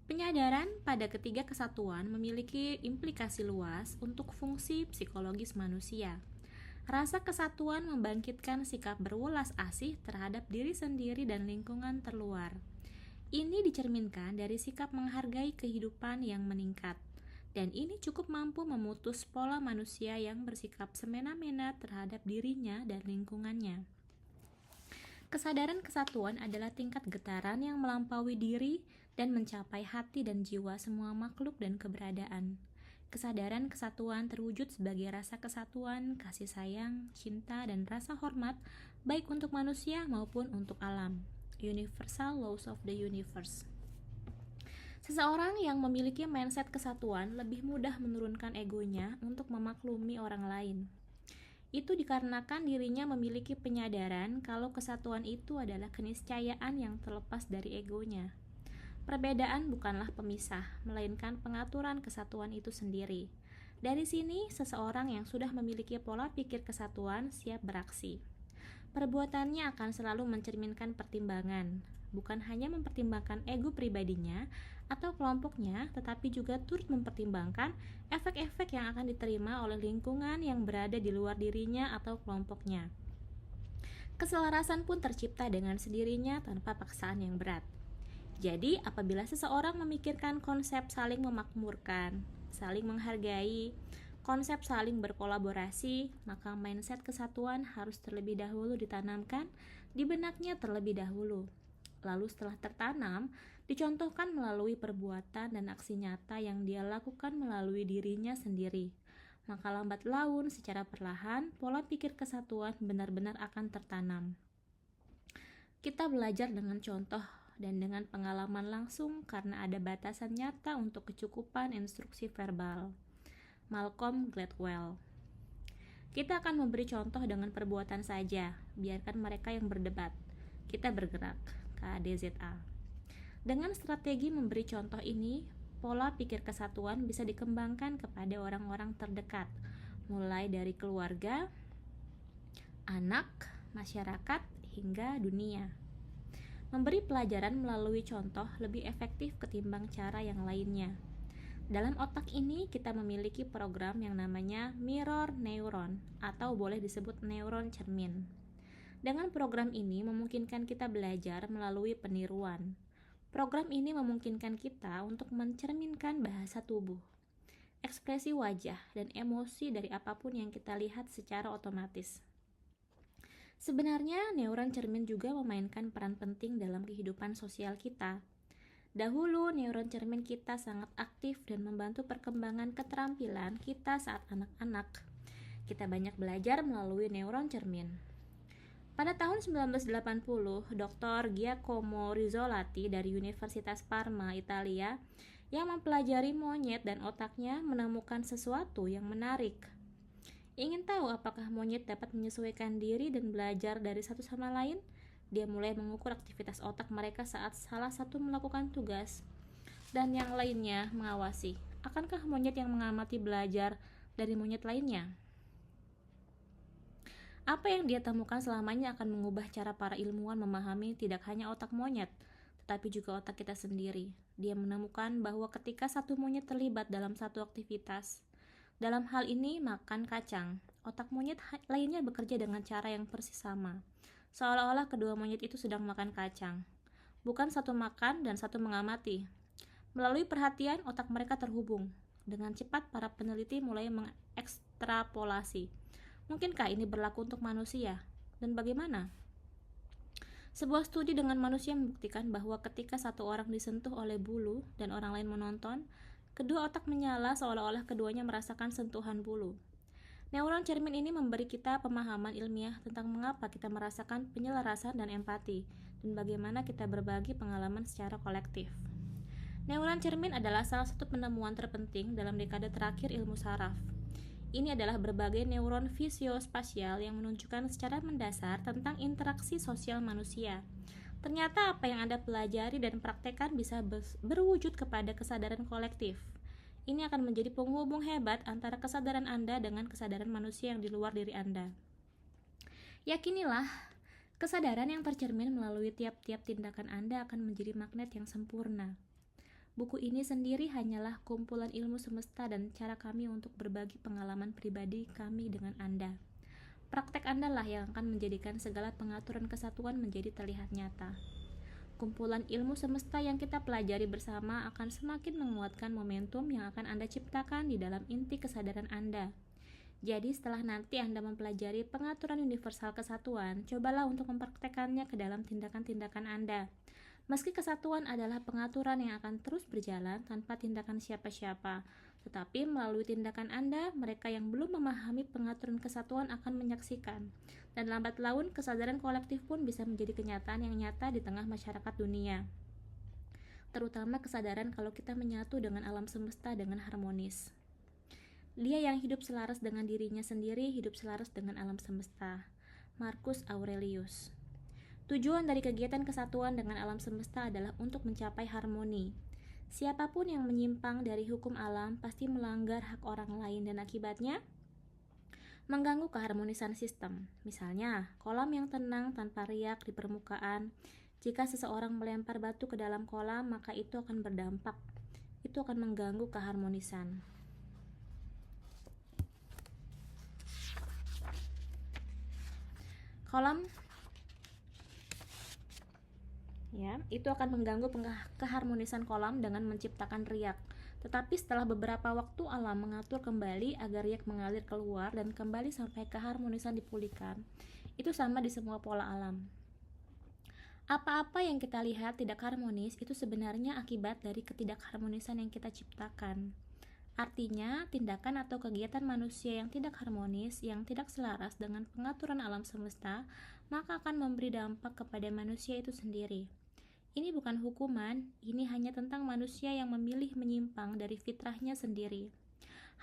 A: Penyadaran pada ketiga kesatuan memiliki implikasi luas untuk fungsi psikologis manusia. Rasa kesatuan membangkitkan sikap berwelas asih terhadap diri sendiri dan lingkungan terluar. Ini dicerminkan dari sikap menghargai kehidupan yang meningkat, dan ini cukup mampu memutus pola manusia yang bersikap semena-mena terhadap dirinya dan lingkungannya. Kesadaran kesatuan adalah tingkat getaran yang melampaui diri dan mencapai hati dan jiwa semua makhluk dan keberadaan. Kesadaran kesatuan terwujud sebagai rasa kesatuan, kasih sayang, cinta, dan rasa hormat, baik untuk manusia maupun untuk alam. Universal Laws of the Universe. Seseorang yang memiliki mindset kesatuan lebih mudah menurunkan egonya untuk memaklumi orang lain. Itu dikarenakan dirinya memiliki penyadaran kalau kesatuan itu adalah keniscayaan yang terlepas dari egonya. Perbedaan bukanlah pemisah, melainkan pengaturan kesatuan itu sendiri. Dari sini, seseorang yang sudah memiliki pola pikir kesatuan siap beraksi. Perbuatannya akan selalu mencerminkan pertimbangan, bukan hanya mempertimbangkan ego pribadinya atau kelompoknya, tetapi juga turut mempertimbangkan efek-efek yang akan diterima oleh lingkungan yang berada di luar dirinya atau kelompoknya. Keselarasan pun tercipta dengan sendirinya tanpa paksaan yang berat. Jadi, apabila seseorang memikirkan konsep saling memakmurkan, saling menghargai, konsep saling berkolaborasi, maka mindset kesatuan harus terlebih dahulu ditanamkan di benaknya terlebih dahulu. Lalu setelah tertanam, dicontohkan melalui perbuatan dan aksi nyata yang dia lakukan melalui dirinya sendiri. Maka lambat laun secara perlahan, pola pikir kesatuan benar-benar akan tertanam. Kita belajar dengan contoh dan dengan pengalaman langsung karena ada batasan nyata untuk kecukupan instruksi verbal. Malcolm Gladwell. Kita akan memberi contoh dengan perbuatan saja, biarkan mereka yang berdebat. Kita bergerak. KDZA. Dengan strategi memberi contoh ini, pola pikir kesatuan bisa dikembangkan kepada orang-orang terdekat, mulai dari keluarga, anak, masyarakat, hingga dunia. Memberi pelajaran melalui contoh lebih efektif ketimbang cara yang lainnya. Dalam otak ini kita memiliki program yang namanya mirror neuron atau boleh disebut neuron cermin. Dengan program ini memungkinkan kita belajar melalui peniruan. Program ini memungkinkan kita untuk mencerminkan bahasa tubuh, ekspresi wajah, dan emosi dari apapun yang kita lihat secara otomatis. Sebenarnya, neuron cermin juga memainkan peran penting dalam kehidupan sosial kita. Dahulu, neuron cermin kita sangat aktif dan membantu perkembangan keterampilan kita saat anak-anak. Kita banyak belajar melalui neuron cermin. Pada tahun 1980, Dr. Giacomo Rizzolatti dari Universitas Parma, Italia, yang mempelajari monyet dan otaknya menemukan sesuatu yang menarik. Ingin tahu apakah monyet dapat menyesuaikan diri dan belajar dari satu sama lain? Dia mulai mengukur aktivitas otak mereka saat salah satu melakukan tugas dan yang lainnya mengawasi. Akankah monyet yang mengamati belajar dari monyet lainnya? Apa yang dia temukan selamanya akan mengubah cara para ilmuwan memahami tidak hanya otak monyet, tetapi juga otak kita sendiri. Dia menemukan bahwa ketika satu monyet terlibat dalam satu aktivitas, dalam hal ini makan kacang, otak monyet lainnya bekerja dengan cara yang persis sama, seolah-olah kedua monyet itu sedang makan kacang. Bukan satu makan dan satu mengamati. Melalui perhatian, otak mereka terhubung. Dengan cepat, para peneliti mulai mengekstrapolasi. Mungkinkah ini berlaku untuk manusia? Dan bagaimana? Sebuah studi dengan manusia membuktikan bahwa ketika satu orang disentuh oleh bulu dan orang lain menonton, kedua otak menyala seolah-olah keduanya merasakan sentuhan bulu. Neuron cermin ini memberi kita pemahaman ilmiah tentang mengapa kita merasakan penyelarasan dan empati, dan bagaimana kita berbagi pengalaman secara kolektif. Neuron cermin adalah salah satu penemuan terpenting dalam dekade terakhir ilmu saraf. Ini adalah berbagai neuron fisiospasial yang menunjukkan secara mendasar tentang interaksi sosial manusia. Ternyata apa yang Anda pelajari dan praktekkan bisa berwujud kepada kesadaran kolektif. Ini akan menjadi penghubung hebat antara kesadaran Anda dengan kesadaran manusia yang di luar diri Anda. Yakinilah, kesadaran yang tercermin melalui tiap-tiap tindakan Anda akan menjadi magnet yang sempurna. Buku ini sendiri hanyalah kumpulan ilmu semesta dan cara kami untuk berbagi pengalaman pribadi kami dengan Anda. Praktek Anda lah yang akan menjadikan segala pengaturan kesatuan menjadi terlihat nyata. Kumpulan ilmu semesta yang kita pelajari bersama akan semakin menguatkan momentum yang akan Anda ciptakan di dalam inti kesadaran Anda. Jadi setelah nanti Anda mempelajari pengaturan universal kesatuan, cobalah untuk mempraktekannya ke dalam tindakan-tindakan Anda. Meski kesatuan adalah pengaturan yang akan terus berjalan tanpa tindakan siapa-siapa, tetapi melalui tindakan Anda, mereka yang belum memahami pengaturan kesatuan akan menyaksikan. Dan lambat laun, kesadaran kolektif pun bisa menjadi kenyataan yang nyata di tengah masyarakat dunia. Terutama kesadaran kalau kita menyatu dengan alam semesta dengan harmonis. Dia yang hidup selaras dengan dirinya sendiri, hidup selaras dengan alam semesta. Marcus Aurelius. Tujuan dari kegiatan kesatuan dengan alam semesta adalah untuk mencapai harmoni. Siapapun yang menyimpang dari hukum alam pasti melanggar hak orang lain dan akibatnya mengganggu keharmonisan sistem. Misalnya, kolam yang tenang tanpa riak di permukaan. Jika seseorang melempar batu ke dalam kolam, maka itu akan berdampak. Itu akan mengganggu keharmonisan. Itu akan mengganggu keharmonisan kolam dengan menciptakan riak. Tetapi setelah beberapa waktu alam mengatur kembali agar riak mengalir keluar dan kembali sampai keharmonisan dipulihkan. Itu sama di semua pola alam. Apa-apa yang kita lihat tidak harmonis itu sebenarnya akibat dari ketidakharmonisan yang kita ciptakan. Artinya, tindakan atau kegiatan manusia yang tidak harmonis, yang tidak selaras dengan pengaturan alam semesta, maka akan memberi dampak kepada manusia itu sendiri. Ini bukan hukuman, ini hanya tentang manusia yang memilih menyimpang dari fitrahnya sendiri.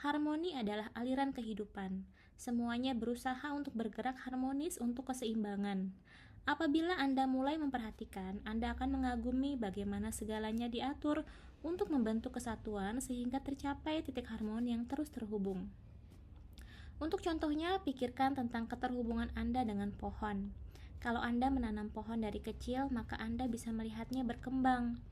A: Harmoni adalah aliran kehidupan. Semuanya berusaha untuk bergerak harmonis untuk keseimbangan. Apabila Anda mulai memperhatikan, Anda akan mengagumi bagaimana segalanya diatur untuk membentuk kesatuan sehingga tercapai titik harmoni yang terus terhubung. Untuk contohnya, pikirkan tentang keterhubungan Anda dengan pohon. Kalau Anda menanam pohon dari kecil, maka Anda bisa melihatnya berkembang.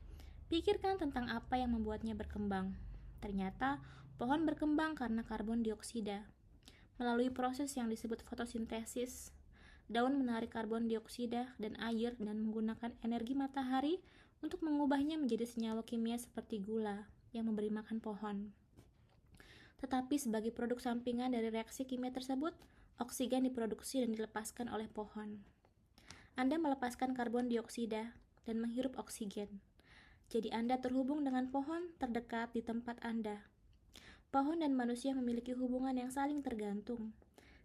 A: Pikirkan tentang apa yang membuatnya berkembang. Ternyata, pohon berkembang karena karbon dioksida. Melalui proses yang disebut fotosintesis, daun menarik karbon dioksida dan air dan menggunakan energi matahari untuk mengubahnya menjadi senyawa kimia seperti gula yang memberi makan pohon. Tetapi sebagai produk sampingan dari reaksi kimia tersebut, oksigen diproduksi dan dilepaskan oleh pohon. Anda melepaskan karbon dioksida dan menghirup oksigen. Jadi Anda terhubung dengan pohon terdekat di tempat Anda. Pohon dan manusia memiliki hubungan yang saling tergantung.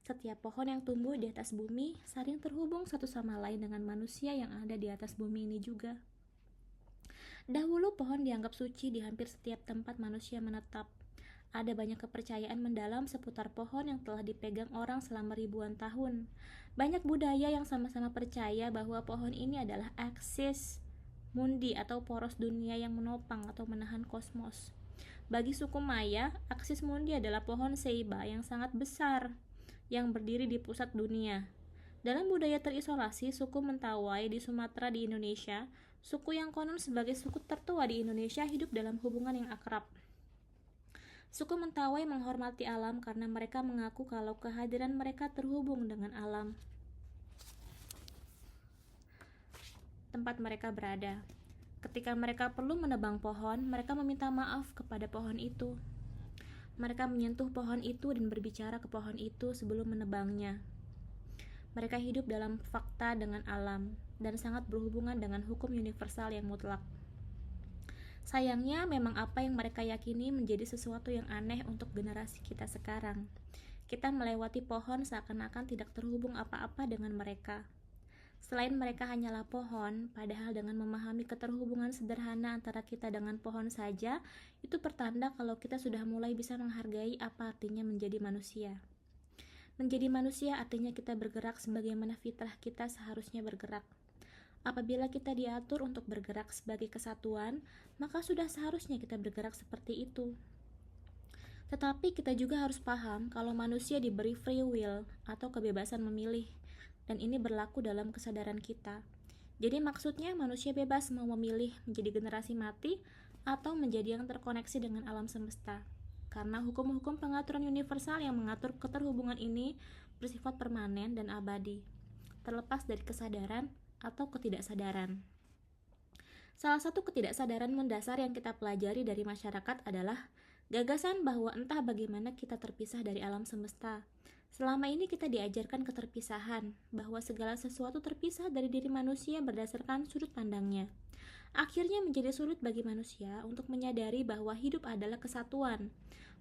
A: Setiap pohon yang tumbuh di atas bumi saling terhubung satu sama lain dengan manusia yang ada di atas bumi ini juga. Dahulu pohon dianggap suci di hampir setiap tempat manusia menetap. Ada banyak kepercayaan mendalam seputar pohon yang telah dipegang orang selama ribuan tahun. Banyak budaya yang sama-sama percaya bahwa pohon ini adalah axis mundi atau poros dunia yang menopang atau menahan kosmos. Bagi suku Maya, axis mundi adalah pohon ceiba yang sangat besar yang berdiri di pusat dunia. Dalam budaya terisolasi, suku Mentawai di Sumatera di Indonesia, suku yang konon sebagai suku tertua di Indonesia hidup dalam hubungan yang akrab. Suku Mentawai menghormati alam karena mereka mengaku kalau kehadiran mereka terhubung dengan alam tempat mereka berada. Ketika mereka perlu menebang pohon, mereka meminta maaf kepada pohon itu. Mereka menyentuh pohon itu dan berbicara ke pohon itu sebelum menebangnya. Mereka hidup dalam fakta dengan alam. dan sangat berhubungan dengan hukum universal yang mutlak. Sayangnya, memang apa yang mereka yakini menjadi sesuatu yang aneh untuk generasi kita sekarang. Kita melewati pohon seakan-akan tidak terhubung apa-apa dengan mereka. Selain mereka hanyalah pohon, padahal dengan memahami keterhubungan sederhana antara kita dengan pohon saja, itu pertanda kalau kita sudah mulai bisa menghargai apa artinya menjadi manusia. Menjadi manusia artinya kita bergerak sebagaimana fitrah kita seharusnya bergerak. Apabila kita diatur untuk bergerak sebagai kesatuan, maka sudah seharusnya kita bergerak seperti itu. Tetapi kita juga harus paham kalau manusia diberi free will atau kebebasan memilih, dan ini berlaku dalam kesadaran kita. Jadi maksudnya manusia bebas mau memilih menjadi generasi mati atau menjadi yang terkoneksi dengan alam semesta. Karena hukum-hukum pengaturan universal yang mengatur keterhubungan ini bersifat permanen dan abadi, terlepas dari kesadaran atau ketidaksadaran. Salah satu ketidaksadaran mendasar yang kita pelajari dari masyarakat adalah gagasan bahwa entah bagaimana kita terpisah dari alam semesta. Selama ini kita diajarkan keterpisahan, bahwa segala sesuatu terpisah dari diri manusia berdasarkan sudut pandangnya. Akhirnya menjadi sulit bagi manusia untuk menyadari bahwa hidup adalah kesatuan.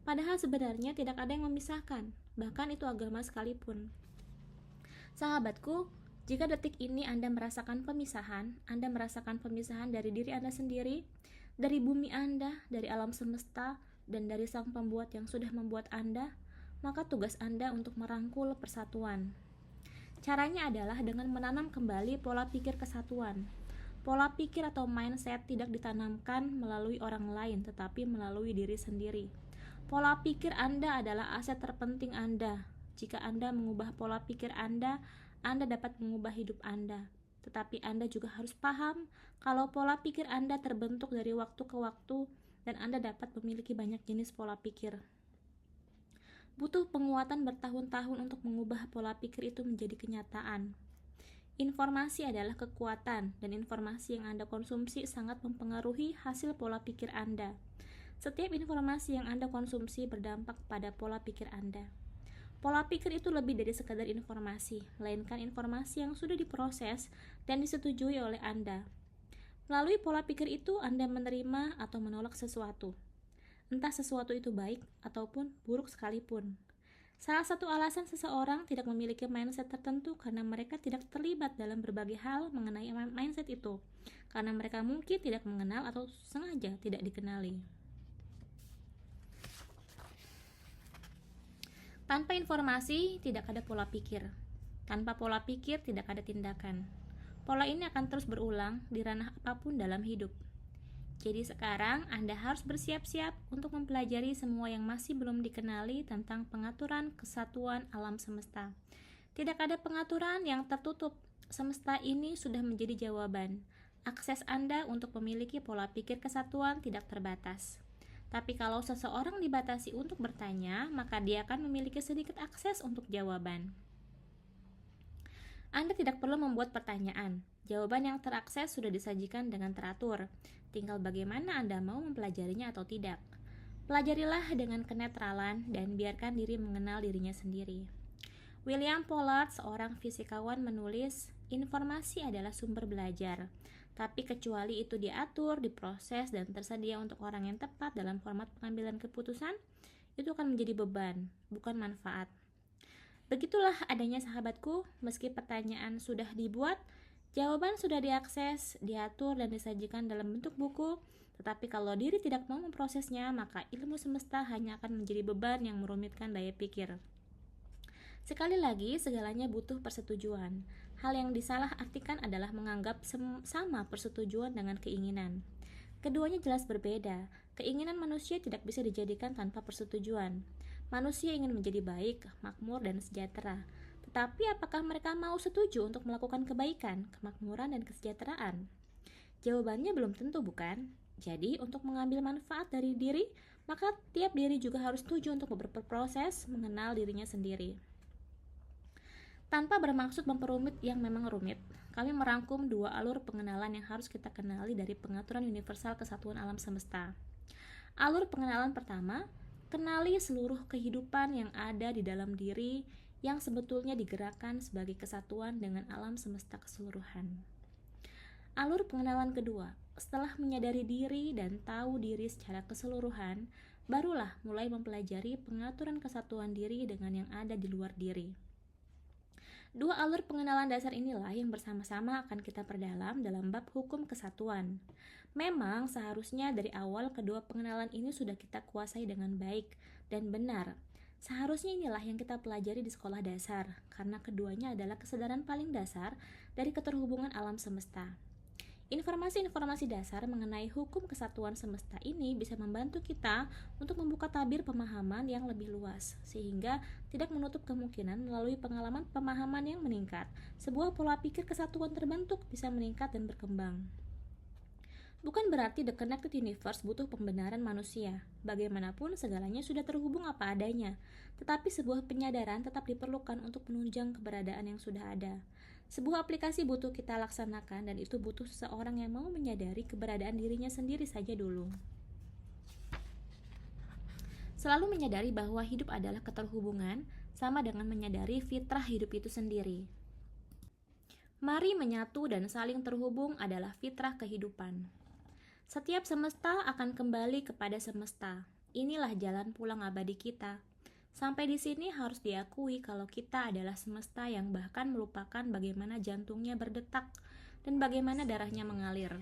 A: Padahal sebenarnya tidak ada yang memisahkan, bahkan itu agama sekalipun. Sahabatku, jika detik ini Anda merasakan pemisahan dari diri Anda sendiri, dari bumi Anda, dari alam semesta, dan dari Sang Pembuat yang sudah membuat Anda, maka tugas Anda untuk merangkul persatuan. Caranya adalah dengan menanam kembali pola pikir kesatuan. Pola pikir atau mindset tidak ditanamkan melalui orang lain, tetapi melalui diri sendiri. Pola pikir Anda adalah aset terpenting Anda. Jika Anda mengubah pola pikir Anda dapat mengubah hidup Anda. Tetapi Anda juga harus paham kalau pola pikir Anda terbentuk dari waktu ke waktu dan Anda dapat memiliki banyak jenis pola pikir. Butuh penguatan bertahun-tahun untuk mengubah pola pikir itu menjadi kenyataan. Informasi adalah kekuatan, dan informasi yang Anda konsumsi sangat mempengaruhi hasil pola pikir Anda. Setiap informasi yang Anda konsumsi berdampak pada pola pikir Anda. Pola pikir itu lebih dari sekadar informasi, melainkan informasi yang sudah diproses dan disetujui oleh Anda. Melalui pola pikir itu, Anda menerima atau menolak sesuatu. Entah sesuatu itu baik ataupun buruk sekalipun. Salah satu alasan seseorang tidak memiliki mindset tertentu karena mereka tidak terlibat dalam berbagai hal mengenai mindset itu, karena mereka mungkin tidak mengenal atau sengaja tidak dikenali. Tanpa informasi, tidak ada pola pikir. Tanpa pola pikir, tidak ada tindakan. Pola ini akan terus berulang di ranah apapun dalam hidup. Jadi sekarang Anda harus bersiap-siap untuk mempelajari semua yang masih belum dikenali tentang pengaturan kesatuan alam semesta. Tidak ada pengaturan yang tertutup. Semesta ini sudah menjadi jawaban. Akses Anda untuk memiliki pola pikir kesatuan tidak terbatas. Tapi kalau seseorang dibatasi untuk bertanya, maka dia akan memiliki sedikit akses untuk jawaban. Anda tidak perlu membuat pertanyaan. Jawaban yang terakses sudah disajikan dengan teratur. Tinggal bagaimana Anda mau mempelajarinya atau tidak. Pelajarilah dengan kenetralan dan biarkan diri mengenal dirinya sendiri. William Pollard, seorang fisikawan, menulis, informasi adalah sumber belajar. Tapi kecuali itu diatur, diproses, dan tersedia untuk orang yang tepat dalam format pengambilan keputusan, itu akan menjadi beban, bukan manfaat. Begitulah adanya sahabatku, meski pertanyaan sudah dibuat, jawaban sudah diakses, diatur, dan disajikan dalam bentuk buku, tetapi kalau diri tidak mau memprosesnya, maka ilmu semesta hanya akan menjadi beban yang merumitkan daya pikir. Sekali lagi, segalanya butuh persetujuan. Hal yang disalah-artikan adalah menganggap sama persetujuan dengan keinginan. Keduanya jelas berbeda. Keinginan manusia tidak bisa dijadikan tanpa persetujuan. Manusia ingin menjadi baik, makmur, dan sejahtera. Tetapi apakah mereka mau setuju untuk melakukan kebaikan, kemakmuran, dan kesejahteraan? Jawabannya belum tentu, bukan? Jadi, untuk mengambil manfaat dari diri, maka tiap diri juga harus setuju untuk berproses mengenal dirinya sendiri. Tanpa bermaksud memperumit yang memang rumit, kami merangkum dua alur pengenalan yang harus kita kenali dari pengaturan universal kesatuan alam semesta. Alur pengenalan pertama, kenali seluruh kehidupan yang ada di dalam diri yang sebetulnya digerakkan sebagai kesatuan dengan alam semesta keseluruhan. Alur pengenalan kedua, setelah menyadari diri dan tahu diri secara keseluruhan, barulah mulai mempelajari pengaturan kesatuan diri dengan yang ada di luar diri. Dua alur pengenalan dasar inilah yang bersama-sama akan kita perdalam dalam bab hukum kesatuan. Memang seharusnya dari awal kedua pengenalan ini sudah kita kuasai dengan baik dan benar. Seharusnya inilah yang kita pelajari di sekolah dasar, karena keduanya adalah kesadaran paling dasar dari keterhubungan alam semesta. Informasi-informasi dasar mengenai hukum kesatuan semesta ini bisa membantu kita untuk membuka tabir pemahaman yang lebih luas, sehingga tidak menutup kemungkinan melalui pengalaman pemahaman yang meningkat, sebuah pola pikir kesatuan terbentuk bisa meningkat dan berkembang. Bukan berarti The Connected Universe butuh pembenaran manusia. Bagaimanapun segalanya sudah terhubung apa adanya, tetapi sebuah penyadaran tetap diperlukan untuk menunjang keberadaan yang sudah ada. Sebuah aplikasi butuh kita laksanakan, dan itu butuh seseorang yang mau menyadari keberadaan dirinya sendiri saja dulu. Selalu menyadari bahwa hidup adalah keterhubungan sama dengan menyadari fitrah hidup itu sendiri. Mari menyatu dan saling terhubung adalah fitrah kehidupan. Setiap semesta akan kembali kepada semesta. Inilah jalan pulang abadi kita. Sampai di sini harus diakui kalau kita adalah semesta yang bahkan melupakan bagaimana jantungnya berdetak dan bagaimana darahnya mengalir.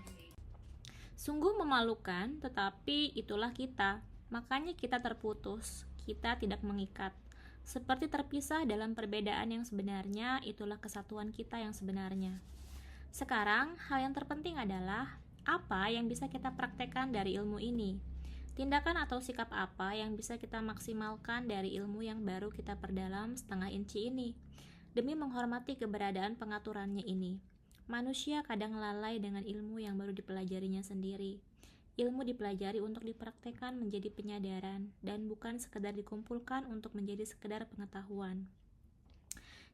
A: Sungguh memalukan, tetapi itulah kita. Makanya kita terputus, kita tidak mengikat. Seperti terpisah dalam perbedaan yang sebenarnya, itulah kesatuan kita yang sebenarnya. Sekarang, hal yang terpenting adalah apa yang bisa kita praktekkan dari ilmu ini. Tindakan atau sikap apa yang bisa kita maksimalkan dari ilmu yang baru kita perdalam setengah inci ini, demi menghormati keberadaan pengaturannya ini. Manusia kadang lalai dengan ilmu yang baru dipelajarinya sendiri. Ilmu dipelajari untuk dipraktekkan menjadi penyadaran, dan bukan sekedar dikumpulkan untuk menjadi sekedar pengetahuan.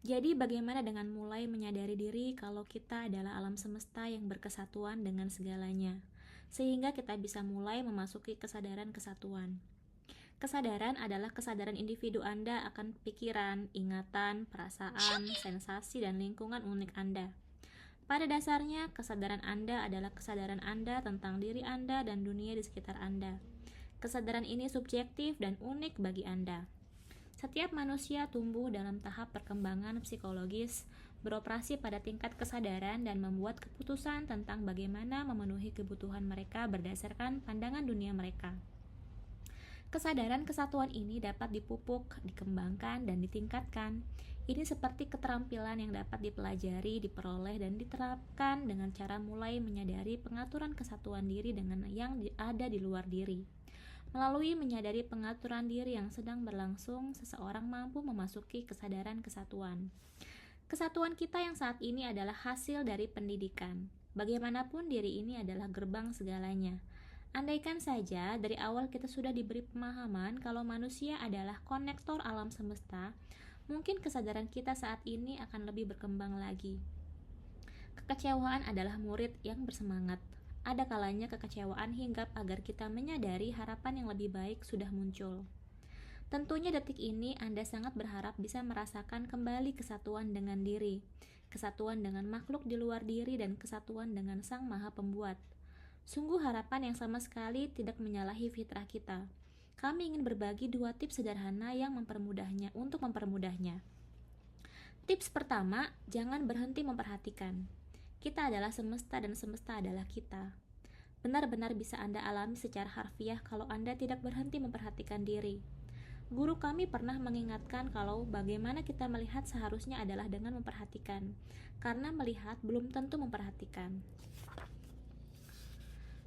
A: Jadi bagaimana dengan mulai menyadari diri kalau kita adalah alam semesta yang berkesatuan dengan segalanya, sehingga kita bisa mulai memasuki kesadaran kesatuan. Kesadaran adalah kesadaran individu Anda akan pikiran, ingatan, perasaan, sensasi, dan lingkungan unik Anda. Pada dasarnya, kesadaran Anda adalah kesadaran Anda tentang diri Anda dan dunia di sekitar Anda. Kesadaran ini subjektif dan unik bagi Anda. Setiap manusia tumbuh dalam tahap perkembangan psikologis, beroperasi pada tingkat kesadaran, dan membuat keputusan tentang bagaimana memenuhi kebutuhan mereka berdasarkan pandangan dunia mereka. Kesadaran kesatuan ini dapat dipupuk, dikembangkan, dan ditingkatkan. Ini seperti keterampilan yang dapat dipelajari, diperoleh, dan diterapkan dengan cara mulai menyadari pengaturan kesatuan diri dengan yang ada di luar diri. Melalui menyadari pengaturan diri yang sedang berlangsung, seseorang mampu memasuki kesadaran kesatuan. Kesatuan kita yang saat ini adalah hasil dari pendidikan. Bagaimanapun diri ini adalah gerbang segalanya. Andaikan saja dari awal kita sudah diberi pemahaman kalau manusia adalah konektor alam semesta, mungkin kesadaran kita saat ini akan lebih berkembang lagi. Kekecewaan adalah murid yang bersemangat. Ada kalanya kekecewaan hinggap agar kita menyadari harapan yang lebih baik sudah muncul. Tentunya detik ini Anda sangat berharap bisa merasakan kembali kesatuan dengan diri, kesatuan dengan makhluk di luar diri, dan kesatuan dengan Sang Maha Pembuat. Sungguh harapan yang sama sekali tidak menyalahi fitrah kita. Kami ingin berbagi 2 tips sederhana yang untuk mempermudahnya. Tips pertama, jangan berhenti memperhatikan. Kita adalah semesta dan semesta adalah kita. Benar-benar bisa Anda alami secara harfiah kalau Anda tidak berhenti memperhatikan diri. Guru kami pernah mengingatkan kalau bagaimana kita melihat seharusnya adalah dengan memperhatikan, karena melihat belum tentu memperhatikan.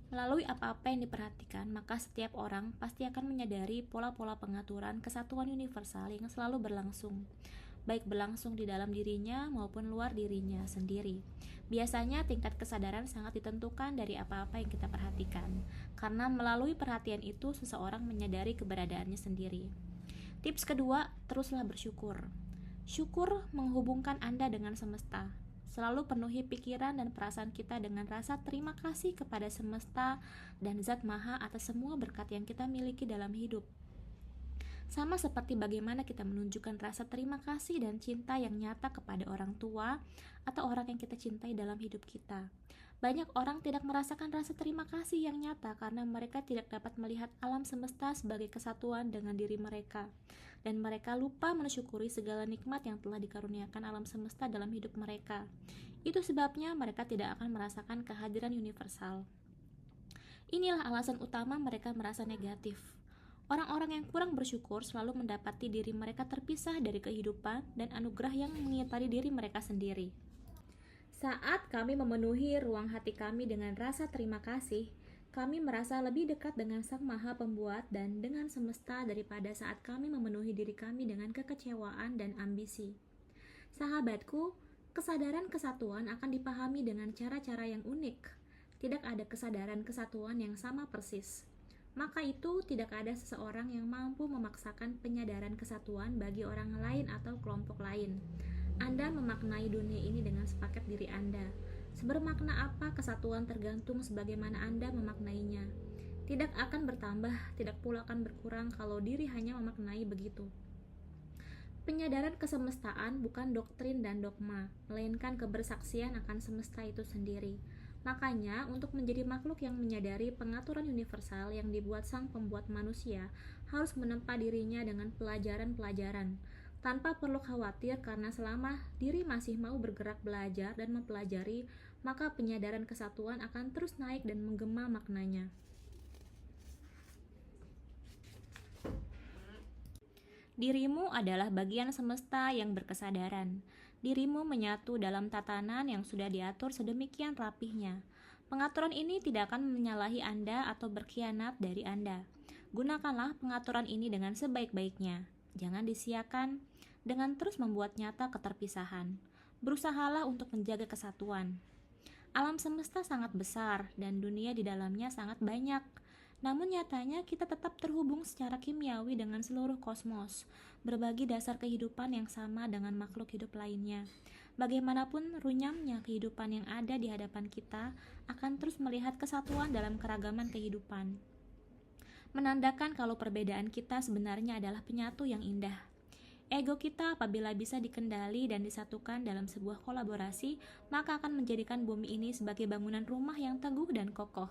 A: Melalui apa-apa yang diperhatikan, maka setiap orang pasti akan menyadari pola-pola pengaturan kesatuan universal yang selalu berlangsung, baik berlangsung di dalam dirinya maupun luar dirinya sendiri. Biasanya tingkat kesadaran sangat ditentukan dari apa-apa yang kita perhatikan, karena melalui perhatian itu seseorang menyadari keberadaannya sendiri. Tips kedua, teruslah bersyukur. Syukur menghubungkan Anda dengan semesta. Selalu penuhi pikiran dan perasaan kita dengan rasa terima kasih kepada semesta dan Zat Maha atas semua berkat yang kita miliki dalam hidup. Sama seperti bagaimana kita menunjukkan rasa terima kasih dan cinta yang nyata kepada orang tua atau orang yang kita cintai dalam hidup kita. Banyak orang tidak merasakan rasa terima kasih yang nyata karena mereka tidak dapat melihat alam semesta sebagai kesatuan dengan diri mereka, dan mereka lupa mensyukuri segala nikmat yang telah dikaruniakan alam semesta dalam hidup mereka. Itu sebabnya mereka tidak akan merasakan kehadiran universal. Inilah alasan utama mereka merasa negatif. Orang-orang yang kurang bersyukur selalu mendapati diri mereka terpisah dari kehidupan dan anugerah yang mengitari diri mereka sendiri. Saat kami memenuhi ruang hati kami dengan rasa terima kasih, kami merasa lebih dekat dengan Sang Maha Pembuat dan dengan semesta daripada saat kami memenuhi diri kami dengan kekecewaan dan ambisi. Sahabatku, kesadaran kesatuan akan dipahami dengan cara-cara yang unik. Tidak ada kesadaran kesatuan yang sama persis. Maka itu tidak ada seseorang yang mampu memaksakan penyadaran kesatuan bagi orang lain atau kelompok lain. Anda memaknai dunia ini dengan sepaket diri Anda. Sebermakna apa kesatuan tergantung sebagaimana Anda memaknainya. Tidak akan bertambah, tidak pula akan berkurang kalau diri hanya memaknai begitu. Penyadaran kesemestaan bukan doktrin dan dogma, melainkan kebersaksian akan semesta itu sendiri. Makanya, untuk menjadi makhluk yang menyadari pengaturan universal yang dibuat Sang Pembuat manusia, harus menempa dirinya dengan pelajaran-pelajaran, tanpa perlu khawatir karena selama diri masih mau bergerak belajar dan mempelajari, maka penyadaran kesatuan akan terus naik dan menggema maknanya. Dirimu adalah bagian semesta yang berkesadaran. Dirimu menyatu dalam tatanan yang sudah diatur sedemikian rapihnya. Pengaturan ini tidak akan menyalahi Anda atau berkhianat dari Anda. Gunakanlah pengaturan ini dengan sebaik-baiknya. Jangan disia-siakan dengan terus membuat nyata keterpisahan. Berusahalah untuk menjaga kesatuan. Alam semesta sangat besar dan dunia di dalamnya sangat banyak. Namun nyatanya kita tetap terhubung secara kimiawi dengan seluruh kosmos, berbagi dasar kehidupan yang sama dengan makhluk hidup lainnya. Bagaimanapun runyamnya kehidupan yang ada di hadapan kita akan terus melihat kesatuan dalam keragaman kehidupan. Menandakan kalau perbedaan kita sebenarnya adalah penyatu yang indah. Ego kita apabila bisa dikendali dan disatukan dalam sebuah kolaborasi, maka akan menjadikan bumi ini sebagai bangunan rumah yang teguh dan kokoh.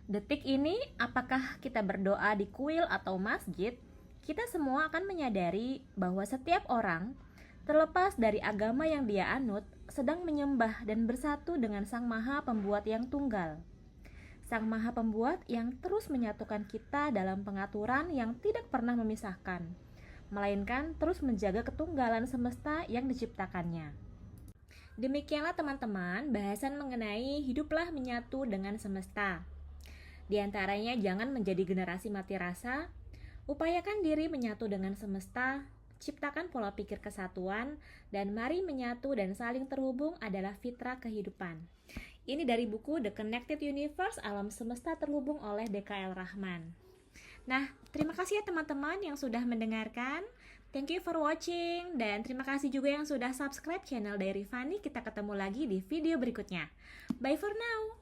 A: Detik ini, apakah kita berdoa di kuil atau masjid, kita semua akan menyadari bahwa setiap orang, terlepas dari agama yang dia anut, sedang menyembah dan bersatu dengan Sang Maha Pembuat yang tunggal. Sang Maha Pembuat yang terus menyatukan kita dalam pengaturan yang tidak pernah memisahkan, melainkan terus menjaga ketunggalan semesta yang diciptakannya. Demikianlah teman-teman bahasan mengenai hiduplah menyatu dengan semesta. Di antaranya jangan menjadi generasi mati rasa, upayakan diri menyatu dengan semesta, ciptakan pola pikir kesatuan, dan mari menyatu dan saling terhubung adalah fitrah kehidupan. Ini dari buku The Connected Universe, Alam Semesta Terhubung oleh DKL Rahman. Nah, terima kasih ya teman-teman yang sudah mendengarkan. Thank you for watching, dan terima kasih juga yang sudah subscribe channel Diary Fani. Kita ketemu lagi di video berikutnya. Bye for now.